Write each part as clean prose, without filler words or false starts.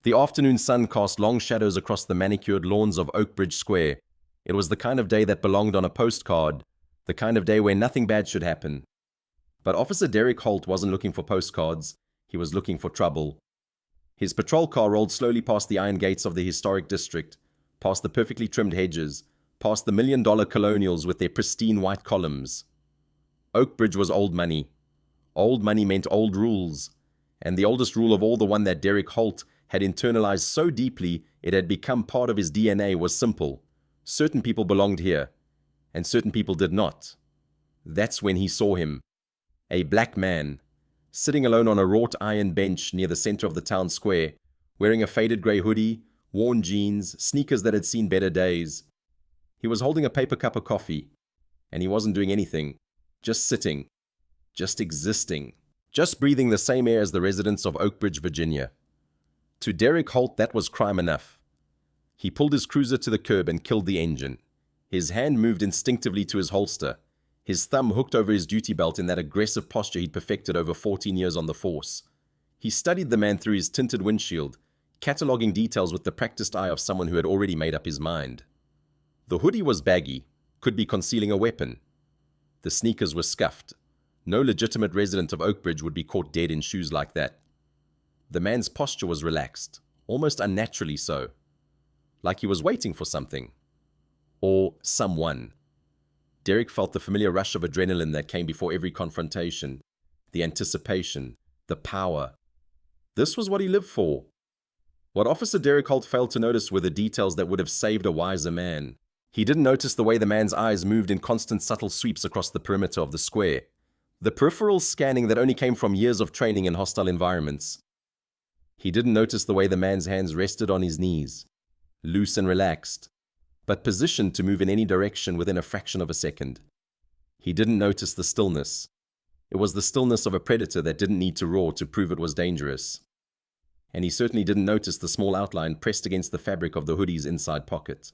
The afternoon sun cast long shadows across the manicured lawns of Oakbridge Square. It was the kind of day that belonged on a postcard, the kind of day where nothing bad should happen. But Officer Derek Holt wasn't looking for postcards, he was looking for trouble. His patrol car rolled slowly past the iron gates of the historic district, past the perfectly trimmed hedges, past the million-dollar colonials with their pristine white columns. Oakbridge was old money. Old money meant old rules, and the oldest rule of all, the one that Derek Holt had internalized so deeply it had become part of his DNA, was simple. Certain people belonged here, and certain people did not. That's when he saw him. A black man, sitting alone on a wrought iron bench near the center of the town square, wearing a faded grey hoodie, worn jeans, sneakers that had seen better days. He was holding a paper cup of coffee, and he wasn't doing anything, just sitting, just existing, just breathing the same air as the residents of Oakbridge, Virginia. To Derek Holt, that was crime enough. He pulled his cruiser to the curb and killed the engine. His hand moved instinctively to his holster, his thumb hooked over his duty belt in that aggressive posture he'd perfected over 14 years on the force. He studied the man through his tinted windshield, cataloging details with the practiced eye of someone who had already made up his mind. The hoodie was baggy, could be concealing a weapon. The sneakers were scuffed. No legitimate resident of Oakbridge would be caught dead in shoes like that. The man's posture was relaxed, almost unnaturally so, like he was waiting for something. Or someone. Derek felt the familiar rush of adrenaline that came before every confrontation, the anticipation, the power. This was what he lived for. What Officer Derek Holt failed to notice were the details that would have saved a wiser man. He didn't notice the way the man's eyes moved in constant subtle sweeps across the perimeter of the square, the peripheral scanning that only came from years of training in hostile environments. He didn't notice the way the man's hands rested on his knees, loose and relaxed, but positioned to move in any direction within a fraction of a second. He didn't notice the stillness. It was the stillness of a predator that didn't need to roar to prove it was dangerous. And he certainly didn't notice the small outline pressed against the fabric of the hoodie's inside pocket.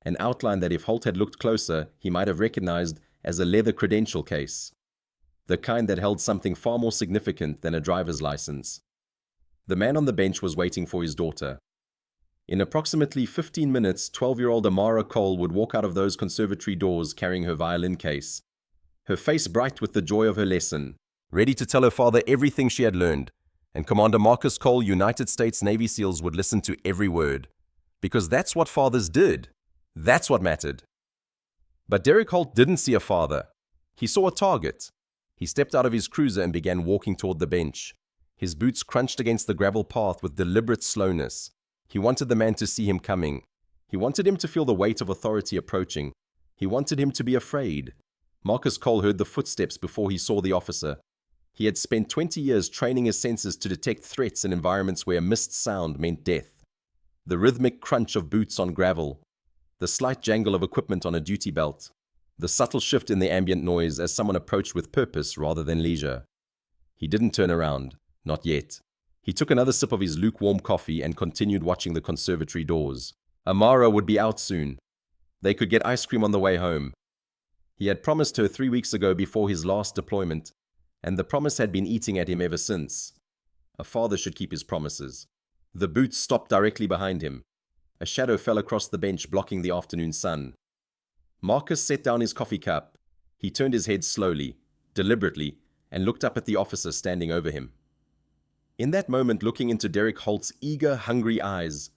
An outline that if Holt had looked closer, he might have recognized as a leather credential case, the kind that held something far more significant than a driver's license. The man on the bench was waiting for his daughter. In approximately 15 minutes, 12-year-old Amara Cole would walk out of those conservatory doors carrying her violin case, her face bright with the joy of her lesson, ready to tell her father everything she had learned, and Commander Marcus Cole, United States Navy SEALs, would listen to every word. Because that's what fathers did. That's what mattered. But Derek Holt didn't see a father. He saw a target. He stepped out of his cruiser and began walking toward the bench. His boots crunched against the gravel path with deliberate slowness. He wanted the man to see him coming. He wanted him to feel the weight of authority approaching. He wanted him to be afraid. Marcus Cole heard the footsteps before he saw the officer. He had spent 20 years training his senses to detect threats in environments where a missed sound meant death. The rhythmic crunch of boots on gravel, the slight jangle of equipment on a duty belt, the subtle shift in the ambient noise as someone approached with purpose rather than leisure. He didn't turn around. Not yet. He took another sip of his lukewarm coffee and continued watching the conservatory doors. Amara would be out soon. They could get ice cream on the way home. He had promised her 3 weeks ago before his last deployment, and the promise had been eating at him ever since. A father should keep his promises. The boots stopped directly behind him. A shadow fell across the bench, blocking the afternoon sun. Marcus set down his coffee cup. He turned his head slowly, deliberately, and looked up at the officer standing over him. In that moment, looking into Derek Holt's eager, hungry eyes,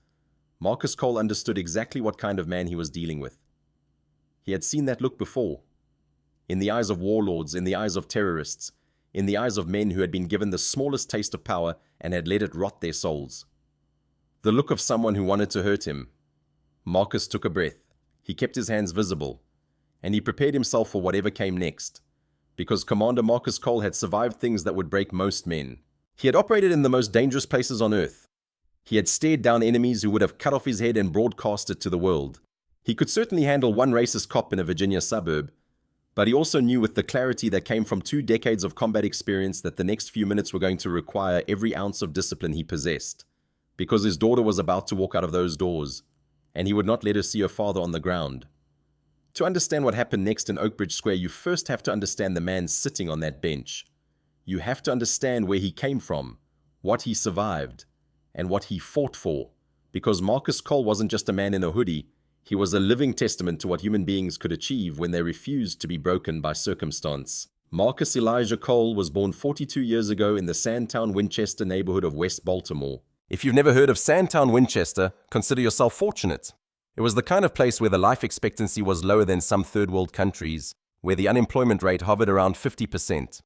Marcus Cole understood exactly what kind of man he was dealing with. He had seen that look before. In the eyes of warlords, in the eyes of terrorists, in the eyes of men who had been given the smallest taste of power and had let it rot their souls. The look of someone who wanted to hurt him. Marcus took a breath. He kept his hands visible, and he prepared himself for whatever came next, because Commander Marcus Cole had survived things that would break most men. He had operated in the most dangerous places on Earth. He had stared down enemies who would have cut off his head and broadcast it to the world. He could certainly handle one racist cop in a Virginia suburb, but he also knew with the clarity that came from 2 decades of combat experience that the next few minutes were going to require every ounce of discipline he possessed, because his daughter was about to walk out of those doors, and he would not let her see her father on the ground. To understand what happened next in Oakbridge Square, you first have to understand the man sitting on that bench. You have to understand where he came from, what he survived, and what he fought for, because Marcus Cole wasn't just a man in a hoodie, he was a living testament to what human beings could achieve when they refused to be broken by circumstance. Marcus Elijah Cole was born 42 years ago in the Sandtown, Winchester neighborhood of West Baltimore. If you've never heard of Sandtown, Winchester, consider yourself fortunate. It was the kind of place where the life expectancy was lower than some third world countries, where the unemployment rate hovered around 50%,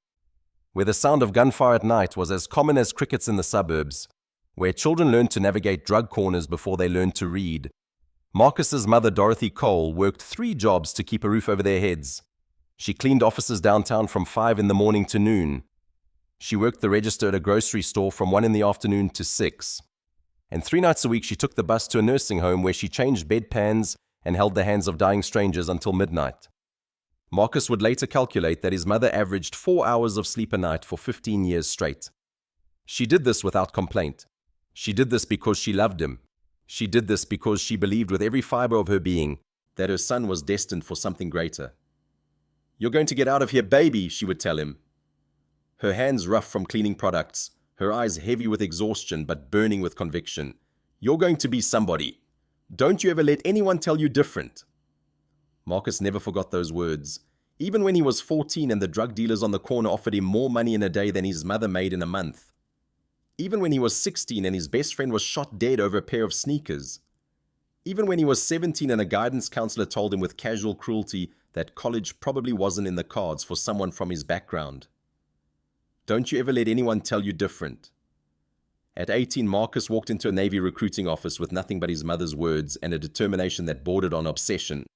where the sound of gunfire at night was as common as crickets in the suburbs, where children learned to navigate drug corners before they learned to read. Marcus's mother, Dorothy Cole, worked 3 jobs to keep a roof over their heads. She cleaned offices downtown from 5 in the morning to noon. She worked the register at a grocery store from 1 in the afternoon to 6. And 3 nights a week she took the bus to a nursing home where she changed bedpans and held the hands of dying strangers until midnight. Marcus would later calculate that his mother averaged 4 hours of sleep a night for 15 years straight. She did this without complaint. She did this because she loved him. She did this because she believed with every fiber of her being that her son was destined for something greater. "You're going to get out of here, baby," she would tell him. Her hands rough from cleaning products, her eyes heavy with exhaustion but burning with conviction. "You're going to be somebody. Don't you ever let anyone tell you different." Marcus never forgot those words. Even when he was 14 and the drug dealers on the corner offered him more money in a day than his mother made in a month. Even when he was 16 and his best friend was shot dead over a pair of sneakers. Even when he was 17 and a guidance counselor told him with casual cruelty that college probably wasn't in the cards for someone from his background. Don't you ever let anyone tell you different. At 18, Marcus walked into a Navy recruiting office with nothing but his mother's words and a determination that bordered on obsession.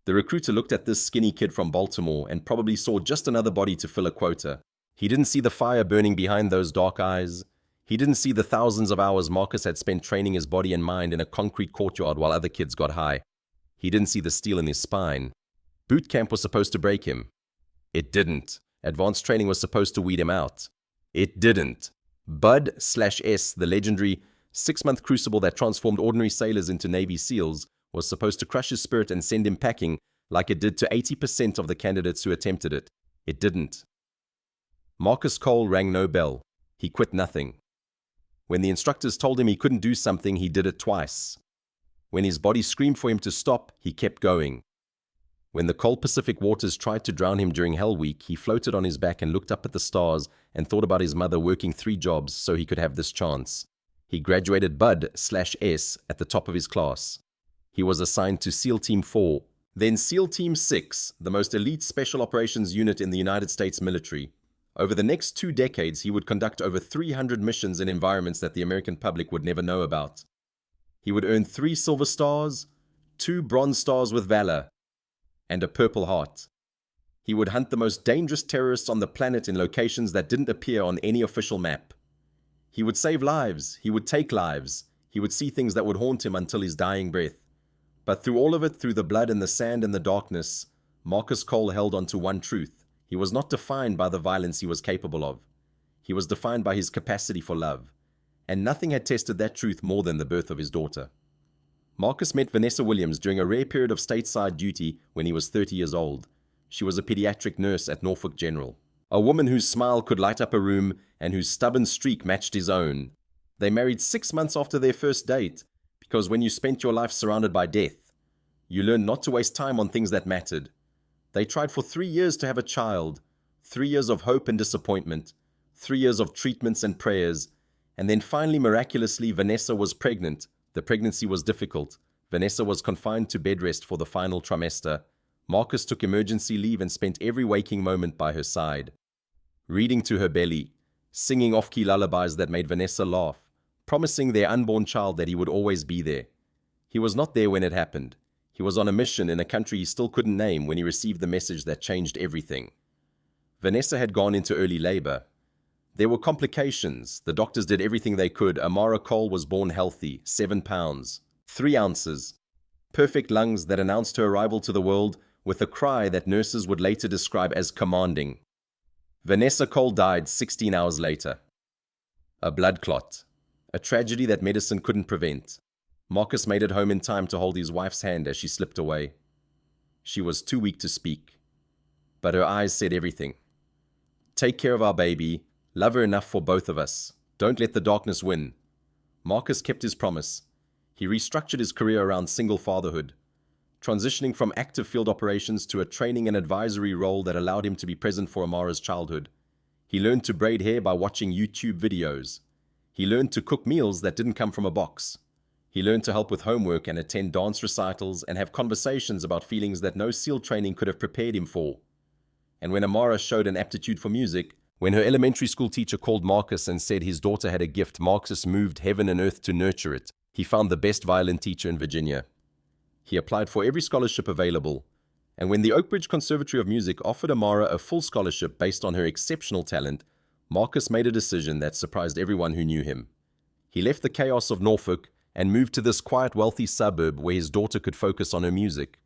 The recruiter looked at this skinny kid from Baltimore and probably saw just another body to fill a quota. He didn't see the fire burning behind those dark eyes. He didn't see the thousands of hours Marcus had spent training his body and mind in a concrete courtyard while other kids got high. He didn't see the steel in his spine. Boot camp was supposed to break him. It didn't. Advanced training was supposed to weed him out. It didn't. Bud/S, the legendary 6-month crucible that transformed ordinary sailors into Navy SEALs, was supposed to crush his spirit and send him packing like it did to 80% of the candidates who attempted it. It didn't. Marcus Cole rang no bell. He quit nothing. When the instructors told him he couldn't do something, he did it twice. When his body screamed for him to stop, he kept going. When the cold Pacific waters tried to drown him during Hell Week, he floated on his back and looked up at the stars and thought about his mother working 3 jobs so he could have this chance. He graduated Bud/S at the top of his class. He was assigned to SEAL Team 4, then SEAL Team 6, the most elite special operations unit in the United States military. Over the next 2 decades, he would conduct over 300 missions in environments that the American public would never know about. He would earn 3 Silver Stars, 2 Bronze Stars with Valor, and a Purple Heart. He would hunt the most dangerous terrorists on the planet in locations that didn't appear on any official map. He would save lives. He would take lives. He would see things that would haunt him until his dying breath. But through all of it, through the blood and the sand and the darkness, Marcus Cole held on to one truth. He was not defined by the violence he was capable of. He was defined by his capacity for love. And nothing had tested that truth more than the birth of his daughter. Marcus met Vanessa Williams during a rare period of stateside duty when he was 30 years old. She was a pediatric nurse at Norfolk General. A woman whose smile could light up a room and whose stubborn streak matched his own. They married 6 months after their first date, because when you spent your life surrounded by death, you learned not to waste time on things that mattered. They tried for 3 years to have a child, 3 years of hope and disappointment, 3 years of treatments and prayers, and then finally, miraculously, Vanessa was pregnant. The pregnancy was difficult. Vanessa was confined to bed rest for the final trimester. Marcus took emergency leave and spent every waking moment by her side, reading to her belly, singing off-key lullabies that made Vanessa laugh, promising their unborn child that he would always be there. He was not there when it happened. He was on a mission in a country he still couldn't name when he received the message that changed everything. Vanessa had gone into early labor. There were complications. The doctors did everything they could. Amara Cole was born healthy, 7 pounds, 3 ounces, perfect lungs that announced her arrival to the world with a cry that nurses would later describe as commanding. Vanessa Cole died 16 hours later. A blood clot, a tragedy that medicine couldn't prevent. Marcus made it home in time to hold his wife's hand as she slipped away. She was too weak to speak, but her eyes said everything. Take care of our baby. Love her enough for both of us. Don't let the darkness win. Marcus kept his promise. He restructured his career around single fatherhood, transitioning from active field operations to a training and advisory role that allowed him to be present for Amara's childhood. He learned to braid hair by watching YouTube videos. He learned to cook meals that didn't come from a box. He learned to help with homework and attend dance recitals and have conversations about feelings that no SEAL training could have prepared him for. And when Amara showed an aptitude for music, when her elementary school teacher called Marcus and said his daughter had a gift, Marcus moved heaven and earth to nurture it. He found the best violin teacher in Virginia. He applied for every scholarship available, and when the Oak Ridge Conservatory of Music offered Amara a full scholarship based on her exceptional talent, Marcus made a decision that surprised everyone who knew him. He left the chaos of Norfolk and moved to this quiet, wealthy suburb where his daughter could focus on her music,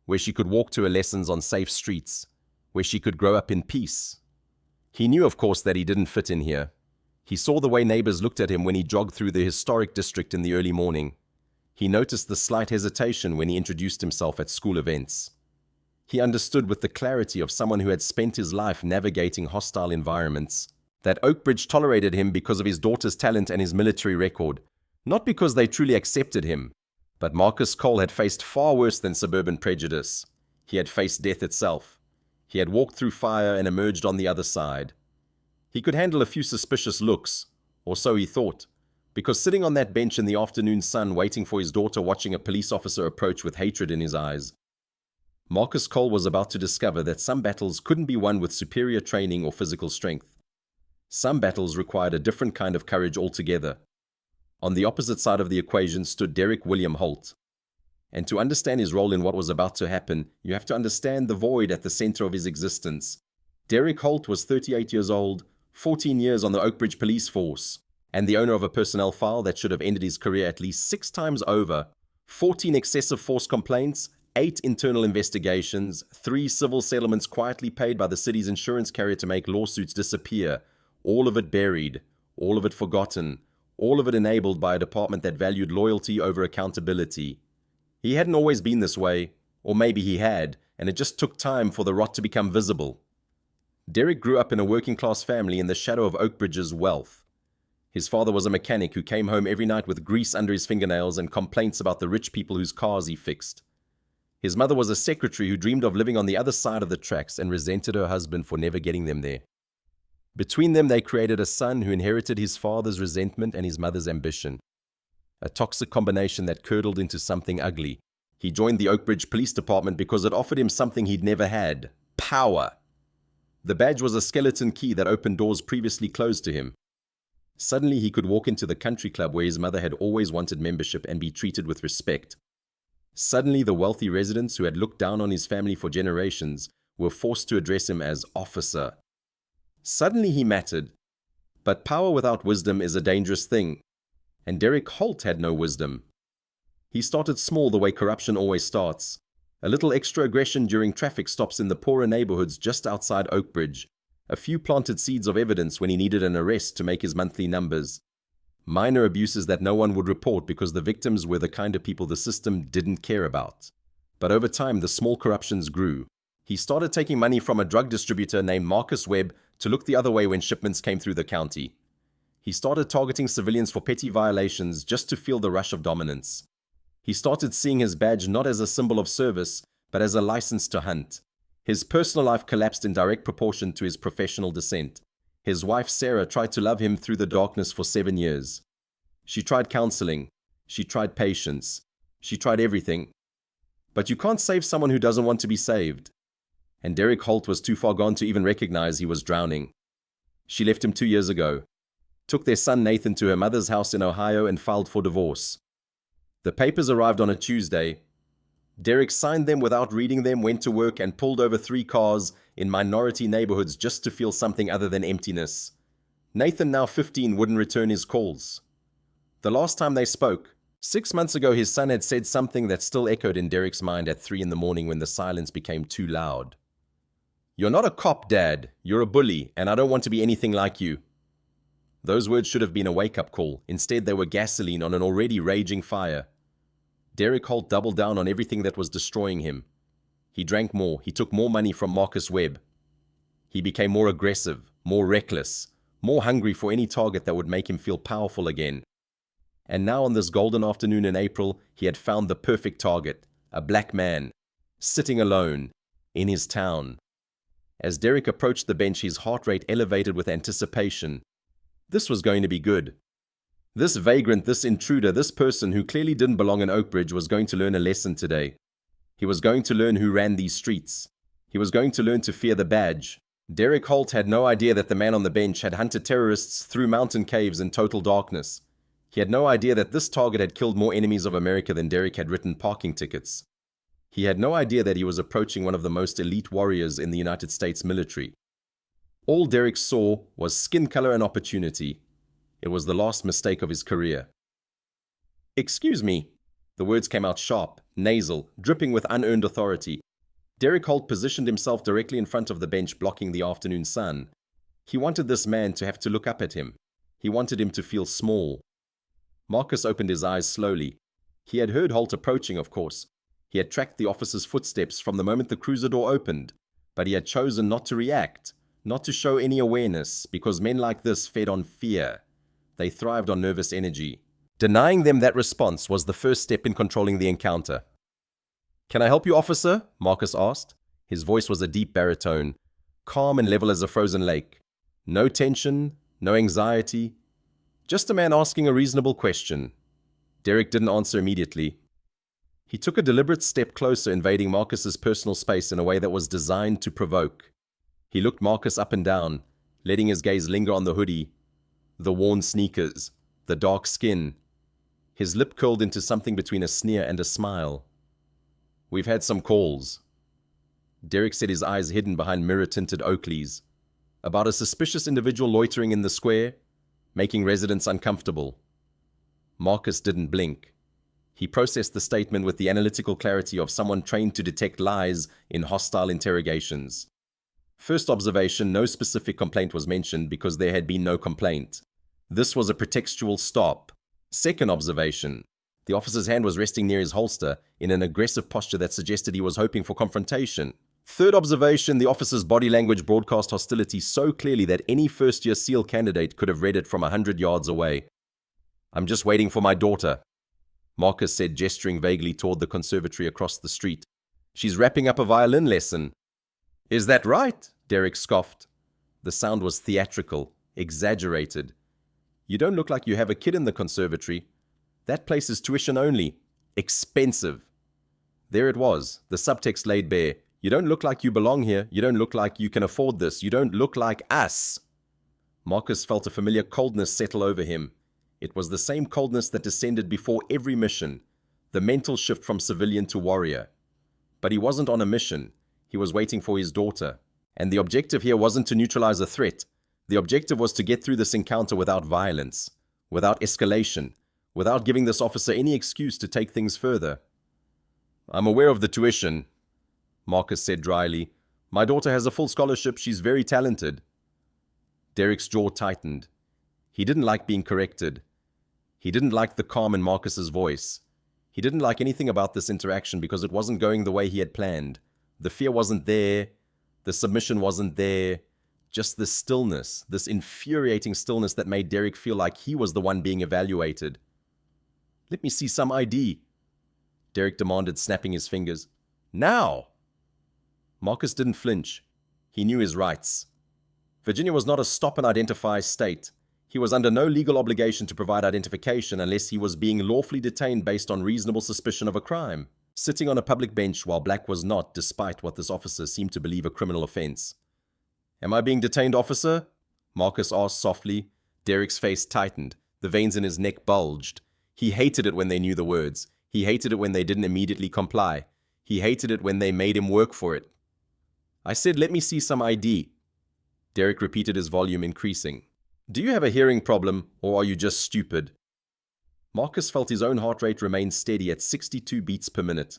where she could walk to her lessons on safe streets, where she could grow up in peace. He knew, of course, that he didn't fit in here. He saw the way neighbors looked at him when he jogged through the historic district in the early morning. He noticed the slight hesitation when he introduced himself at school events. He understood with the clarity of someone who had spent his life navigating hostile environments that Oak Ridge tolerated him because of his daughter's talent and his military record, not because they truly accepted him. But Marcus Cole had faced far worse than suburban prejudice. He had faced death itself. He had walked through fire and emerged on the other side. He could handle a few suspicious looks, or so he thought, because sitting on that bench in the afternoon sun waiting for his daughter, watching a police officer approach with hatred in his eyes, Marcus Cole was about to discover that some battles couldn't be won with superior training or physical strength. Some battles required a different kind of courage altogether. On the opposite side of the equation stood Derek William Holt. And to understand his role in what was about to happen, you have to understand the void at the center of his existence. Derek Holt was 38 years old, 14 years on the Oak Ridge Police Force, and the owner of a personnel file that should have ended his career at least 6 times over, 14 excessive force complaints, 8 internal investigations, 3 civil settlements quietly paid by the city's insurance carrier to make lawsuits disappear, all of it buried, all of it forgotten, all of it enabled by a department that valued loyalty over accountability. He hadn't always been this way, or maybe he had, and it just took time for the rot to become visible. Derek grew up in a working-class family in the shadow of Oak Ridge's wealth. His father was a mechanic who came home every night with grease under his fingernails and complaints about the rich people whose cars he fixed. His mother was a secretary who dreamed of living on the other side of the tracks and resented her husband for never getting them there. Between them, they created a son who inherited his father's resentment and his mother's ambition. A toxic combination that curdled into something ugly. He joined the Oak Ridge Police Department because it offered him something he'd never had: power. The badge was a skeleton key that opened doors previously closed to him. Suddenly he could walk into the country club where his mother had always wanted membership and be treated with respect. Suddenly the wealthy residents who had looked down on his family for generations were forced to address him as officer. Suddenly he mattered. But power without wisdom is a dangerous thing. And Derek Holt had no wisdom. He started small the way corruption always starts. A little extra aggression during traffic stops in the poorer neighborhoods just outside Oak Ridge. A few planted seeds of evidence when he needed an arrest to make his monthly numbers. Minor abuses that no one would report because the victims were the kind of people the system didn't care about. But over time, the small corruptions grew. He started taking money from a drug distributor named Marcus Webb to look the other way when shipments came through the county. He started targeting civilians for petty violations just to feel the rush of dominance. He started seeing his badge not as a symbol of service, but as a license to hunt. His personal life collapsed in direct proportion to his professional descent. His wife Sarah tried to love him through the darkness for 7 years. She tried counseling. She tried patience. She tried everything. But you can't save someone who doesn't want to be saved. And Derek Holt was too far gone to even recognize he was drowning. She left him 2 years ago, took their son Nathan to her mother's house in Ohio and filed for divorce. The papers arrived on a Tuesday. Derek signed them without reading them, went to work and pulled over 3 cars in minority neighborhoods just to feel something other than emptiness. Nathan, now 15, wouldn't return his calls. The last time they spoke, 6 months ago, his son had said something that still echoed in Derek's mind at 3 in the morning when the silence became too loud. "You're not a cop, Dad. You're a bully, and I don't want to be anything like you." Those words should have been a wake-up call. Instead, they were gasoline on an already raging fire. Derek Holt doubled down on everything that was destroying him. He drank more. He took more money from Marcus Webb. He became more aggressive, more reckless, more hungry for any target that would make him feel powerful again. And now on this golden afternoon in April, he had found the perfect target, a black man, sitting alone, in his town. As Derek approached the bench, his heart rate elevated with anticipation. This was going to be good. This vagrant, this intruder, this person who clearly didn't belong in Oakbridge was going to learn a lesson today. He was going to learn who ran these streets. He was going to learn to fear the badge. Derek Holt had no idea that the man on the bench had hunted terrorists through mountain caves in total darkness. He had no idea that this target had killed more enemies of America than Derek had written parking tickets. He had no idea that he was approaching one of the most elite warriors in the United States military. All Derek saw was skin color and opportunity. It was the last mistake of his career. "Excuse me." The words came out sharp, nasal, dripping with unearned authority. Derek Holt positioned himself directly in front of the bench, blocking the afternoon sun. He wanted this man to have to look up at him. He wanted him to feel small. Marcus opened his eyes slowly. He had heard Holt approaching, of course. He had tracked the officer's footsteps from the moment the cruiser door opened, but he had chosen not to react, not to show any awareness, because men like this fed on fear. They thrived on nervous energy. Denying them that response was the first step in controlling the encounter. "Can I help you, officer?" Marcus asked. His voice was a deep baritone, calm and level as a frozen lake. No tension, no anxiety. Just a man asking a reasonable question. Derek didn't answer immediately. He took a deliberate step closer, invading Marcus's personal space in a way that was designed to provoke. He looked Marcus up and down, letting his gaze linger on the hoodie, the worn sneakers, the dark skin. His lip curled into something between a sneer and a smile. "We've had some calls." Derek said, his eyes hidden behind mirror-tinted Oakleys. "About a suspicious individual loitering in the square, making residents uncomfortable." Marcus didn't blink. He processed the statement with the analytical clarity of someone trained to detect lies in hostile interrogations. First observation, no specific complaint was mentioned because there had been no complaint. This was a pretextual stop. Second observation, the officer's hand was resting near his holster in an aggressive posture that suggested he was hoping for confrontation. Third observation, the officer's body language broadcast hostility so clearly that any first-year SEAL candidate could have read it from 100 yards away. "I'm just waiting for my daughter," Marcus said, gesturing vaguely toward the conservatory across the street. "She's wrapping up a violin lesson." "Is that right?" Derek scoffed. The sound was theatrical, exaggerated. "You don't look like you have a kid in the conservatory. That place is tuition only. Expensive." There it was, the subtext laid bare. "You don't look like you belong here. You don't look like you can afford this. You don't look like us." Marcus felt a familiar coldness settle over him. It was the same coldness that descended before every mission, the mental shift from civilian to warrior. But he wasn't on a mission. He was waiting for his daughter. And the objective here wasn't to neutralize a threat. The objective was to get through this encounter without violence, without escalation, without giving this officer any excuse to take things further. "I'm aware of the tuition," Marcus said dryly. "My daughter has a full scholarship. She's very talented." Derek's jaw tightened. He didn't like being corrected. He didn't like the calm in Marcus's voice. He didn't like anything about this interaction because it wasn't going the way he had planned. The fear wasn't there. The submission wasn't there. Just this stillness, this infuriating stillness that made Derek feel like he was the one being evaluated. "Let me see some ID," Derek demanded, snapping his fingers. "Now!" Marcus didn't flinch. He knew his rights. Virginia was not a stop-and-identify state. He was under no legal obligation to provide identification unless he was being lawfully detained based on reasonable suspicion of a crime, sitting on a public bench while Black was not, despite what this officer seemed to believe a criminal offense. "Am I being detained, officer?" Marcus asked softly. Derek's face tightened. The veins in his neck bulged. He hated it when they knew the words. He hated it when they didn't immediately comply. He hated it when they made him work for it. "I said, let me see some ID." Derek repeated, his volume increasing. "Do you have a hearing problem, or are you just stupid?" Marcus felt his own heart rate remain steady at 62 beats per minute.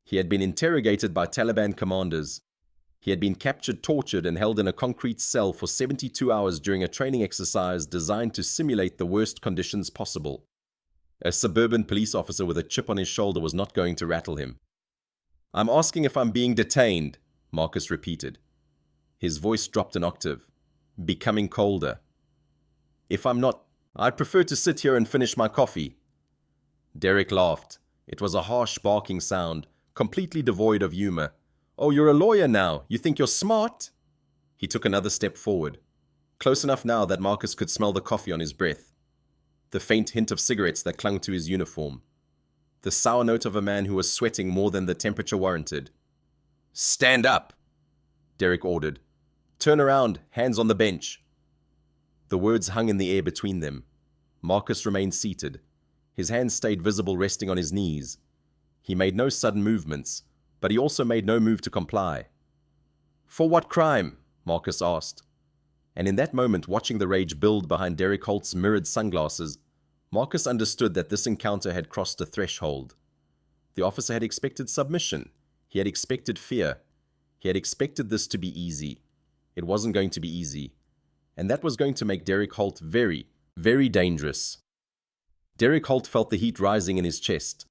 He had been interrogated by Taliban commanders. He had been captured, tortured, and held in a concrete cell for 72 hours during a training exercise designed to simulate the worst conditions possible. A suburban police officer with a chip on his shoulder was not going to rattle him. "I'm asking if I'm being detained," Marcus repeated. His voice dropped an octave, becoming colder. "If I'm not, I'd prefer to sit here and finish my coffee." Derek laughed. It was a harsh, barking sound, completely devoid of humor. "Oh, you're a lawyer now. You think you're smart?" He took another step forward, close enough now that Marcus could smell the coffee on his breath, the faint hint of cigarettes that clung to his uniform, the sour note of a man who was sweating more than the temperature warranted. "Stand up," Derek ordered. "Turn around, hands on the bench." The words hung in the air between them. Marcus remained seated. His hands stayed visible, resting on his knees. He made no sudden movements, but he also made no move to comply. "For what crime?" Marcus asked. And in that moment, watching the rage build behind Derek Holt's mirrored sunglasses, Marcus understood that this encounter had crossed a threshold. The officer had expected submission. He had expected fear. He had expected this to be easy. It wasn't going to be easy. And that was going to make Derek Holt very, very dangerous. Derek Holt felt the heat rising in his chest.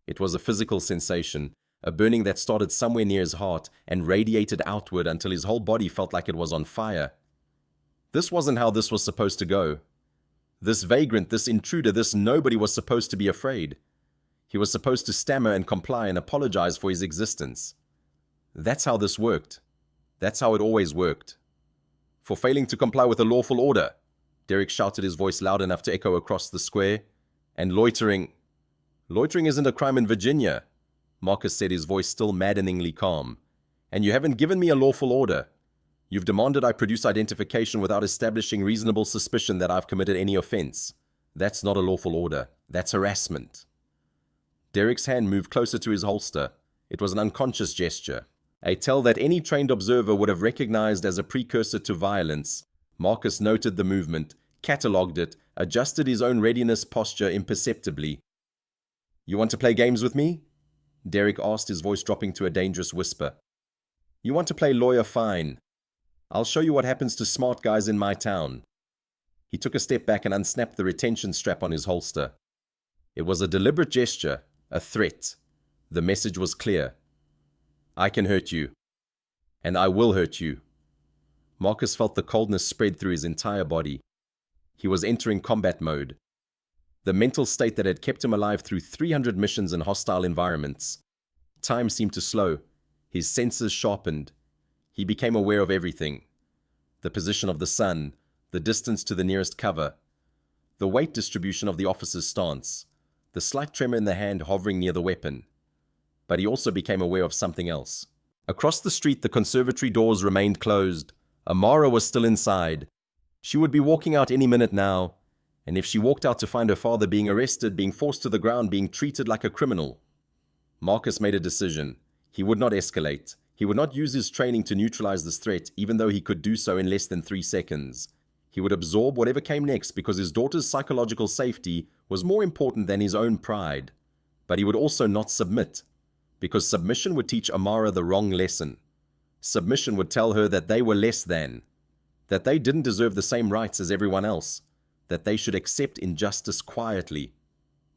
It was a physical sensation, a burning that started somewhere near his heart and radiated outward until his whole body felt like it was on fire. This wasn't how this was supposed to go. This vagrant, this intruder, this nobody was supposed to be afraid. He was supposed to stammer and comply and apologize for his existence. That's how this worked. That's how it always worked. "For failing to comply with a lawful order," Derek shouted, his voice loud enough to echo across the square. "And loitering." "Loitering isn't a crime in Virginia," Marcus said, his voice still maddeningly calm. "And you haven't given me a lawful order. You've demanded I produce identification without establishing reasonable suspicion that I've committed any offense. That's not a lawful order. That's harassment." Derek's hand moved closer to his holster. It was an unconscious gesture, a tell that any trained observer would have recognized as a precursor to violence. Marcus noted the movement, catalogued it, adjusted his own readiness posture imperceptibly. "You want to play games with me?" Derek asked, his voice dropping to a dangerous whisper. "You want to play lawyer? Fine. I'll show you what happens to smart guys in my town." He took a step back and unsnapped the retention strap on his holster. It was a deliberate gesture, a threat. The message was clear. "I can hurt you. And I will hurt you." Marcus felt the coldness spread through his entire body. He was entering combat mode. The mental state that had kept him alive through 300 missions in hostile environments. Time seemed to slow. His senses sharpened. He became aware of everything. The position of the sun, the distance to the nearest cover, the weight distribution of the officer's stance, the slight tremor in the hand hovering near the weapon. But he also became aware of something else. Across the street, the conservatory doors remained closed. Amara was still inside. She would be walking out any minute now, and if she walked out to find her father being arrested, being forced to the ground, being treated like a criminal. Marcus made a decision. He would not escalate. He would not use his training to neutralize this threat, even though he could do so in less than 3 seconds. He would absorb whatever came next because his daughter's psychological safety was more important than his own pride. But he would also not submit, because submission would teach Amara the wrong lesson. Submission would tell her that they were less than, that they didn't deserve the same rights as everyone else, that they should accept injustice quietly.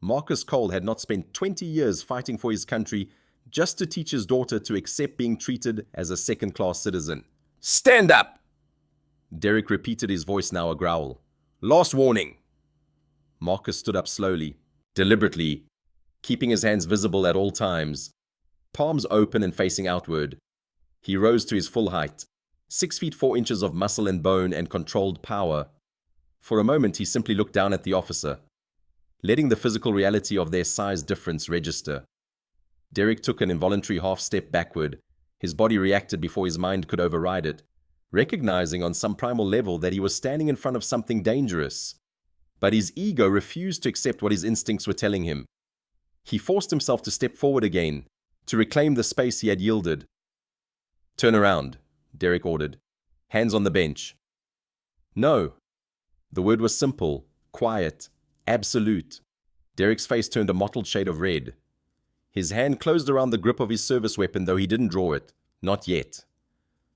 Marcus Cole had not spent 20 years fighting for his country just to teach his daughter to accept being treated as a second-class citizen. "Stand up!" Derek repeated, his voice now a growl. "Last warning." Marcus stood up slowly, deliberately, keeping his hands visible at all times, palms open and facing outward. He rose to his full height, 6 feet 4 inches of muscle and bone and controlled power. For a moment, he simply looked down at the officer, letting the physical reality of their size difference register. Derek took an involuntary half-step backward. His body reacted before his mind could override it, recognizing on some primal level that he was standing in front of something dangerous. But his ego refused to accept what his instincts were telling him. He forced himself to step forward again, to reclaim the space he had yielded. "Turn around," Derek ordered. "Hands on the bench." "No." The word was simple, quiet, absolute. Derek's face turned a mottled shade of red. His hand closed around the grip of his service weapon, though he didn't draw it. Not yet.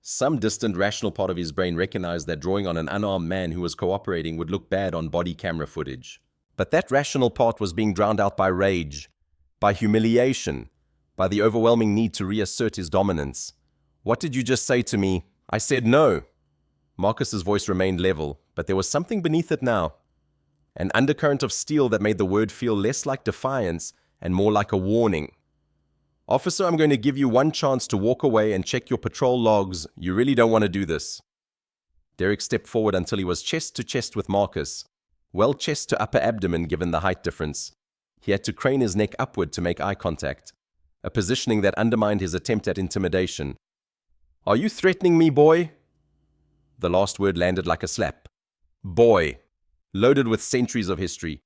Some distant, rational part of his brain recognized that drawing on an unarmed man who was cooperating would look bad on body camera footage. But that rational part was being drowned out by rage, by humiliation, by the overwhelming need to reassert his dominance. "What did you just say to me?" "I said no." Marcus's voice remained level, but there was something beneath it now. an undercurrent of steel that made the word feel less like defiance and more like a warning. Officer, I'm going to give you one chance to walk away and check your patrol logs. You really don't want to do this. Derek stepped forward until he was chest to chest with Marcus. Well, chest to upper abdomen given the height difference. He had to crane his neck upward to make eye contact, a positioning that undermined his attempt at intimidation. Are you threatening me, boy? The last word landed like a slap. Boy. Loaded with centuries of history.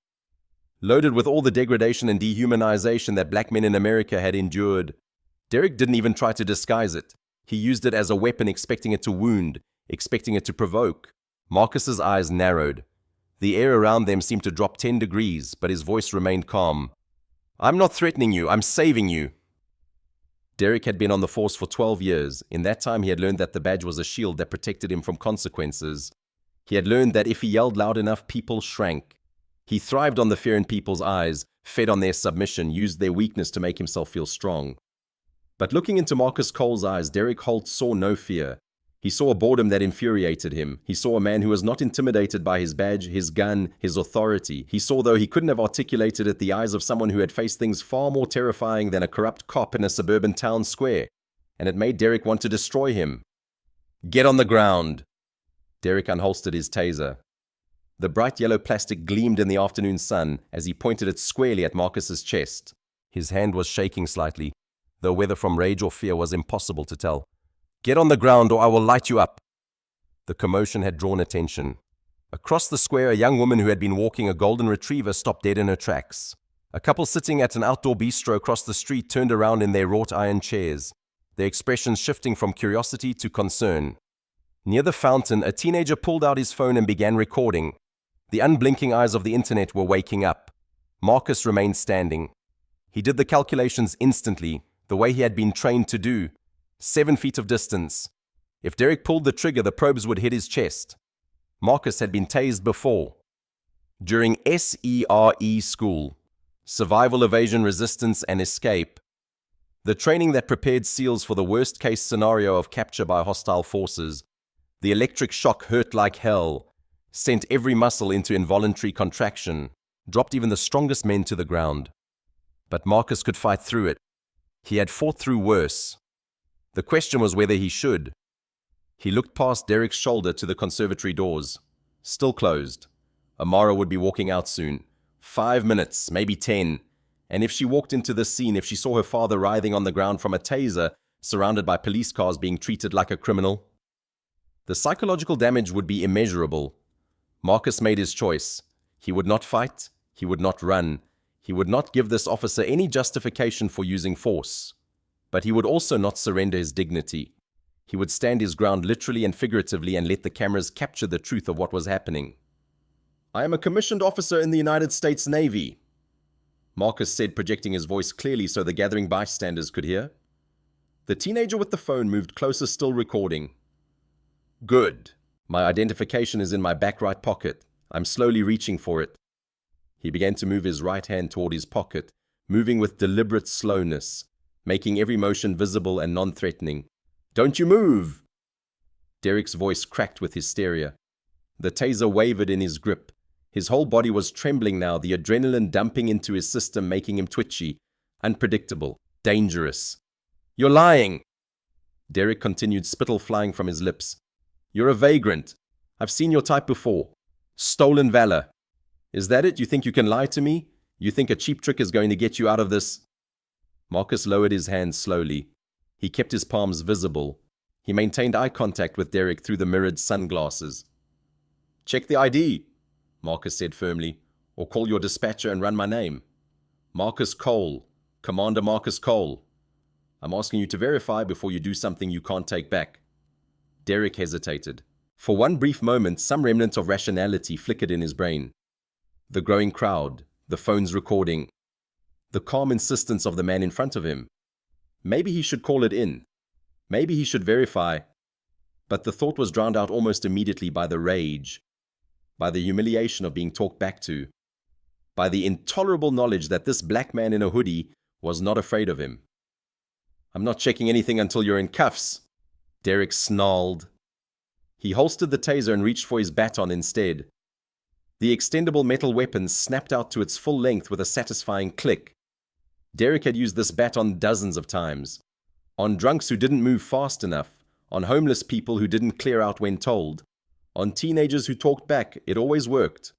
Loaded with all the degradation and dehumanization that black men in America had endured. Derek didn't even try to disguise it. He used it as a weapon, expecting it to wound, expecting it to provoke. Marcus's eyes narrowed. The air around them seemed to drop 10 degrees, but his voice remained calm. I'm not threatening you, I'm saving you. Derek had been on the force for 12 years. In that time, he had learned that the badge was a shield that protected him from consequences. He had learned that if he yelled loud enough, people shrank. He thrived on the fear in people's eyes, fed on their submission, used their weakness to make himself feel strong. But looking into Marcus Cole's eyes, Derek Holt saw no fear. He saw a boredom that infuriated him. He saw a man who was not intimidated by his badge, his gun, his authority. He saw, though he couldn't have articulated it, the eyes of someone who had faced things far more terrifying than a corrupt cop in a suburban town square. And it made Derek want to destroy him. Get on the ground. Derek unholstered his taser. The bright yellow plastic gleamed in the afternoon sun as he pointed it squarely at Marcus's chest. His hand was shaking slightly, though whether from rage or fear was impossible to tell. Get on the ground or I will light you up. The commotion had drawn attention. Across the square, a young woman who had been walking a golden retriever stopped dead in her tracks. A couple sitting at an outdoor bistro across the street turned around in their wrought iron chairs, their expressions shifting from curiosity to concern. Near the fountain, a teenager pulled out his phone and began recording. The unblinking eyes of the internet were waking up. Marcus remained standing. He did the calculations instantly, the way he had been trained to do. 7 feet of distance. If Derek pulled the trigger, the probes would hit his chest. Marcus had been tased before. During SERE school, Survival, Evasion, Resistance, and Escape, the training that prepared SEALs for the worst-case scenario of capture by hostile forces, the electric shock hurt like hell, sent every muscle into involuntary contraction, dropped even the strongest men to the ground. But Marcus could fight through it. He had fought through worse. The question was whether he should. He looked past Derek's shoulder to the conservatory doors. Still closed. Amara would be walking out soon. 5 minutes, maybe 10. And if she walked into the scene, if she saw her father writhing on the ground from a taser, surrounded by police cars being treated like a criminal, the psychological damage would be immeasurable. Marcus made his choice. He would not fight. He would not run. He would not give this officer any justification for using force. But he would also not surrender his dignity. He would stand his ground literally and figuratively and let the cameras capture the truth of what was happening. I am a commissioned officer in the United States Navy, Marcus said, projecting his voice clearly so the gathering bystanders could hear. The teenager with the phone moved closer, still recording. Good. My identification is in my back right pocket. I'm slowly reaching for it. He began to move his right hand toward his pocket, moving with deliberate slowness, making every motion visible and non-threatening. Don't you move! Derek's voice cracked with hysteria. The taser wavered in his grip. His whole body was trembling now, the adrenaline dumping into his system, making him twitchy, unpredictable, dangerous. You're lying! Derek continued, spittle flying from his lips. You're a vagrant. I've seen your type before. Stolen valor. Is that it? You think you can lie to me? You think a cheap trick is going to get you out of this? Marcus lowered his hands slowly. He kept his palms visible. He maintained eye contact with Derek through the mirrored sunglasses. Check the ID, Marcus said firmly, or call your dispatcher and run my name. Marcus Cole, Commander Marcus Cole. I'm asking you to verify before you do something you can't take back. Derek hesitated. For one brief moment, some remnant of rationality flickered in his brain. The growing crowd, the phone's recording, the calm insistence of the man in front of him. Maybe he should call it in. Maybe he should verify. But the thought was drowned out almost immediately by the rage, by the humiliation of being talked back to, by the intolerable knowledge that this black man in a hoodie was not afraid of him. I'm not checking anything until you're in cuffs, Derek snarled. He holstered the taser and reached for his baton instead. The extendable metal weapon snapped out to its full length with a satisfying click. Derek had used this baton dozens of times. On drunks who didn't move fast enough, on homeless people who didn't clear out when told, on teenagers who talked back. It always worked.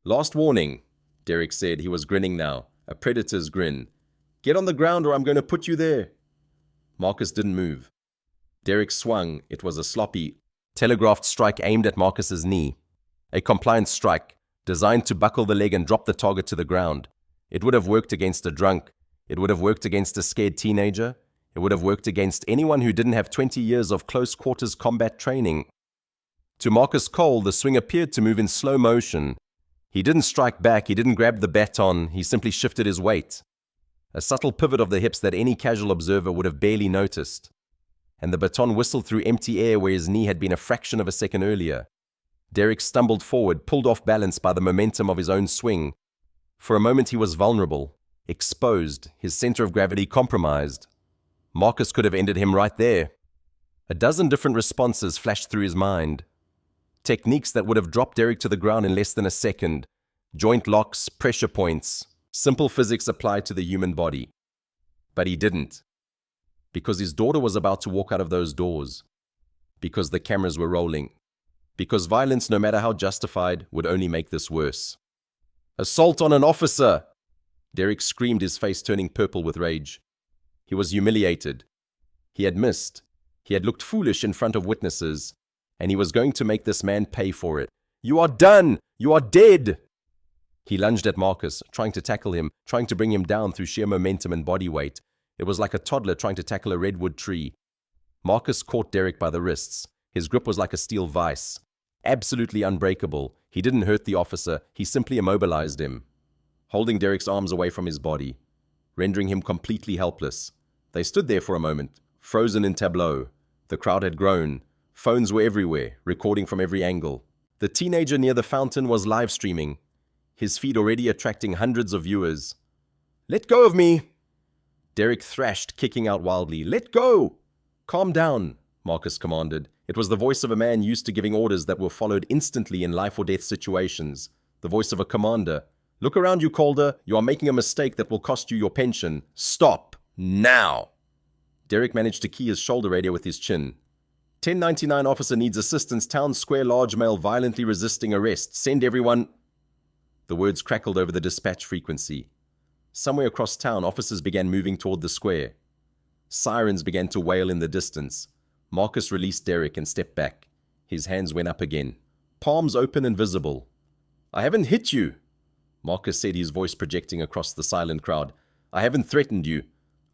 "Last warning," Derek said. He was grinning now, a predator's grin. "Get on the ground or I'm going to put you there." Marcus didn't move. Derek swung. It was a sloppy, telegraphed strike aimed at Marcus's knee. A compliant strike, designed to buckle the leg and drop the target to the ground. It would have worked against a drunk. It would have worked against a scared teenager. It would have worked against anyone who didn't have 20 years of close-quarters combat training. To Marcus Cole, the swing appeared to move in slow motion. He didn't strike back. He didn't grab the baton. He simply shifted his weight. A subtle pivot of the hips that any casual observer would have barely noticed. And the baton whistled through empty air where his knee had been a fraction of a second earlier. Derek stumbled forward, pulled off balance by the momentum of his own swing. For a moment he was vulnerable, exposed, his center of gravity compromised. Marcus could have ended him right there. A dozen different responses flashed through his mind. Techniques that would have dropped Derek to the ground in less than a second. Joint locks, pressure points, simple physics applied to the human body. But he didn't. Because his daughter was about to walk out of those doors. Because the cameras were rolling. Because violence, no matter how justified, would only make this worse. "Assault on an officer!" Derek screamed, his face turning purple with rage. He was humiliated. He had missed. He had looked foolish in front of witnesses. And he was going to make this man pay for it. "You are done! You are dead!" He lunged at Marcus, trying to tackle him, trying to bring him down through sheer momentum and body weight. It was like a toddler trying to tackle a redwood tree. Marcus caught Derek by the wrists. His grip was like a steel vice. Absolutely unbreakable. He didn't hurt the officer. He simply immobilized him, holding Derek's arms away from his body, rendering him completely helpless. They stood there for a moment, frozen in tableau. The crowd had grown. Phones were everywhere, recording from every angle. The teenager near the fountain was live streaming, his feed already attracting hundreds of viewers. "Let go of me!" Derek thrashed, kicking out wildly. "Let go!" "Calm down," Marcus commanded. It was the voice of a man used to giving orders that were followed instantly in life-or-death situations. The voice of a commander. "Look around you, Calder. You are making a mistake that will cost you your pension. Stop. Now!" Derek managed to key his shoulder radio with his chin. 1099 officer needs assistance. Town Square large male violently resisting arrest. Send everyone... The words crackled over the dispatch frequency. Somewhere across town, officers began moving toward the square. Sirens began to wail in the distance. Marcus released Derek and stepped back. His hands went up again, palms open and visible. "I haven't hit you," Marcus said, his voice projecting across the silent crowd. "I haven't threatened you.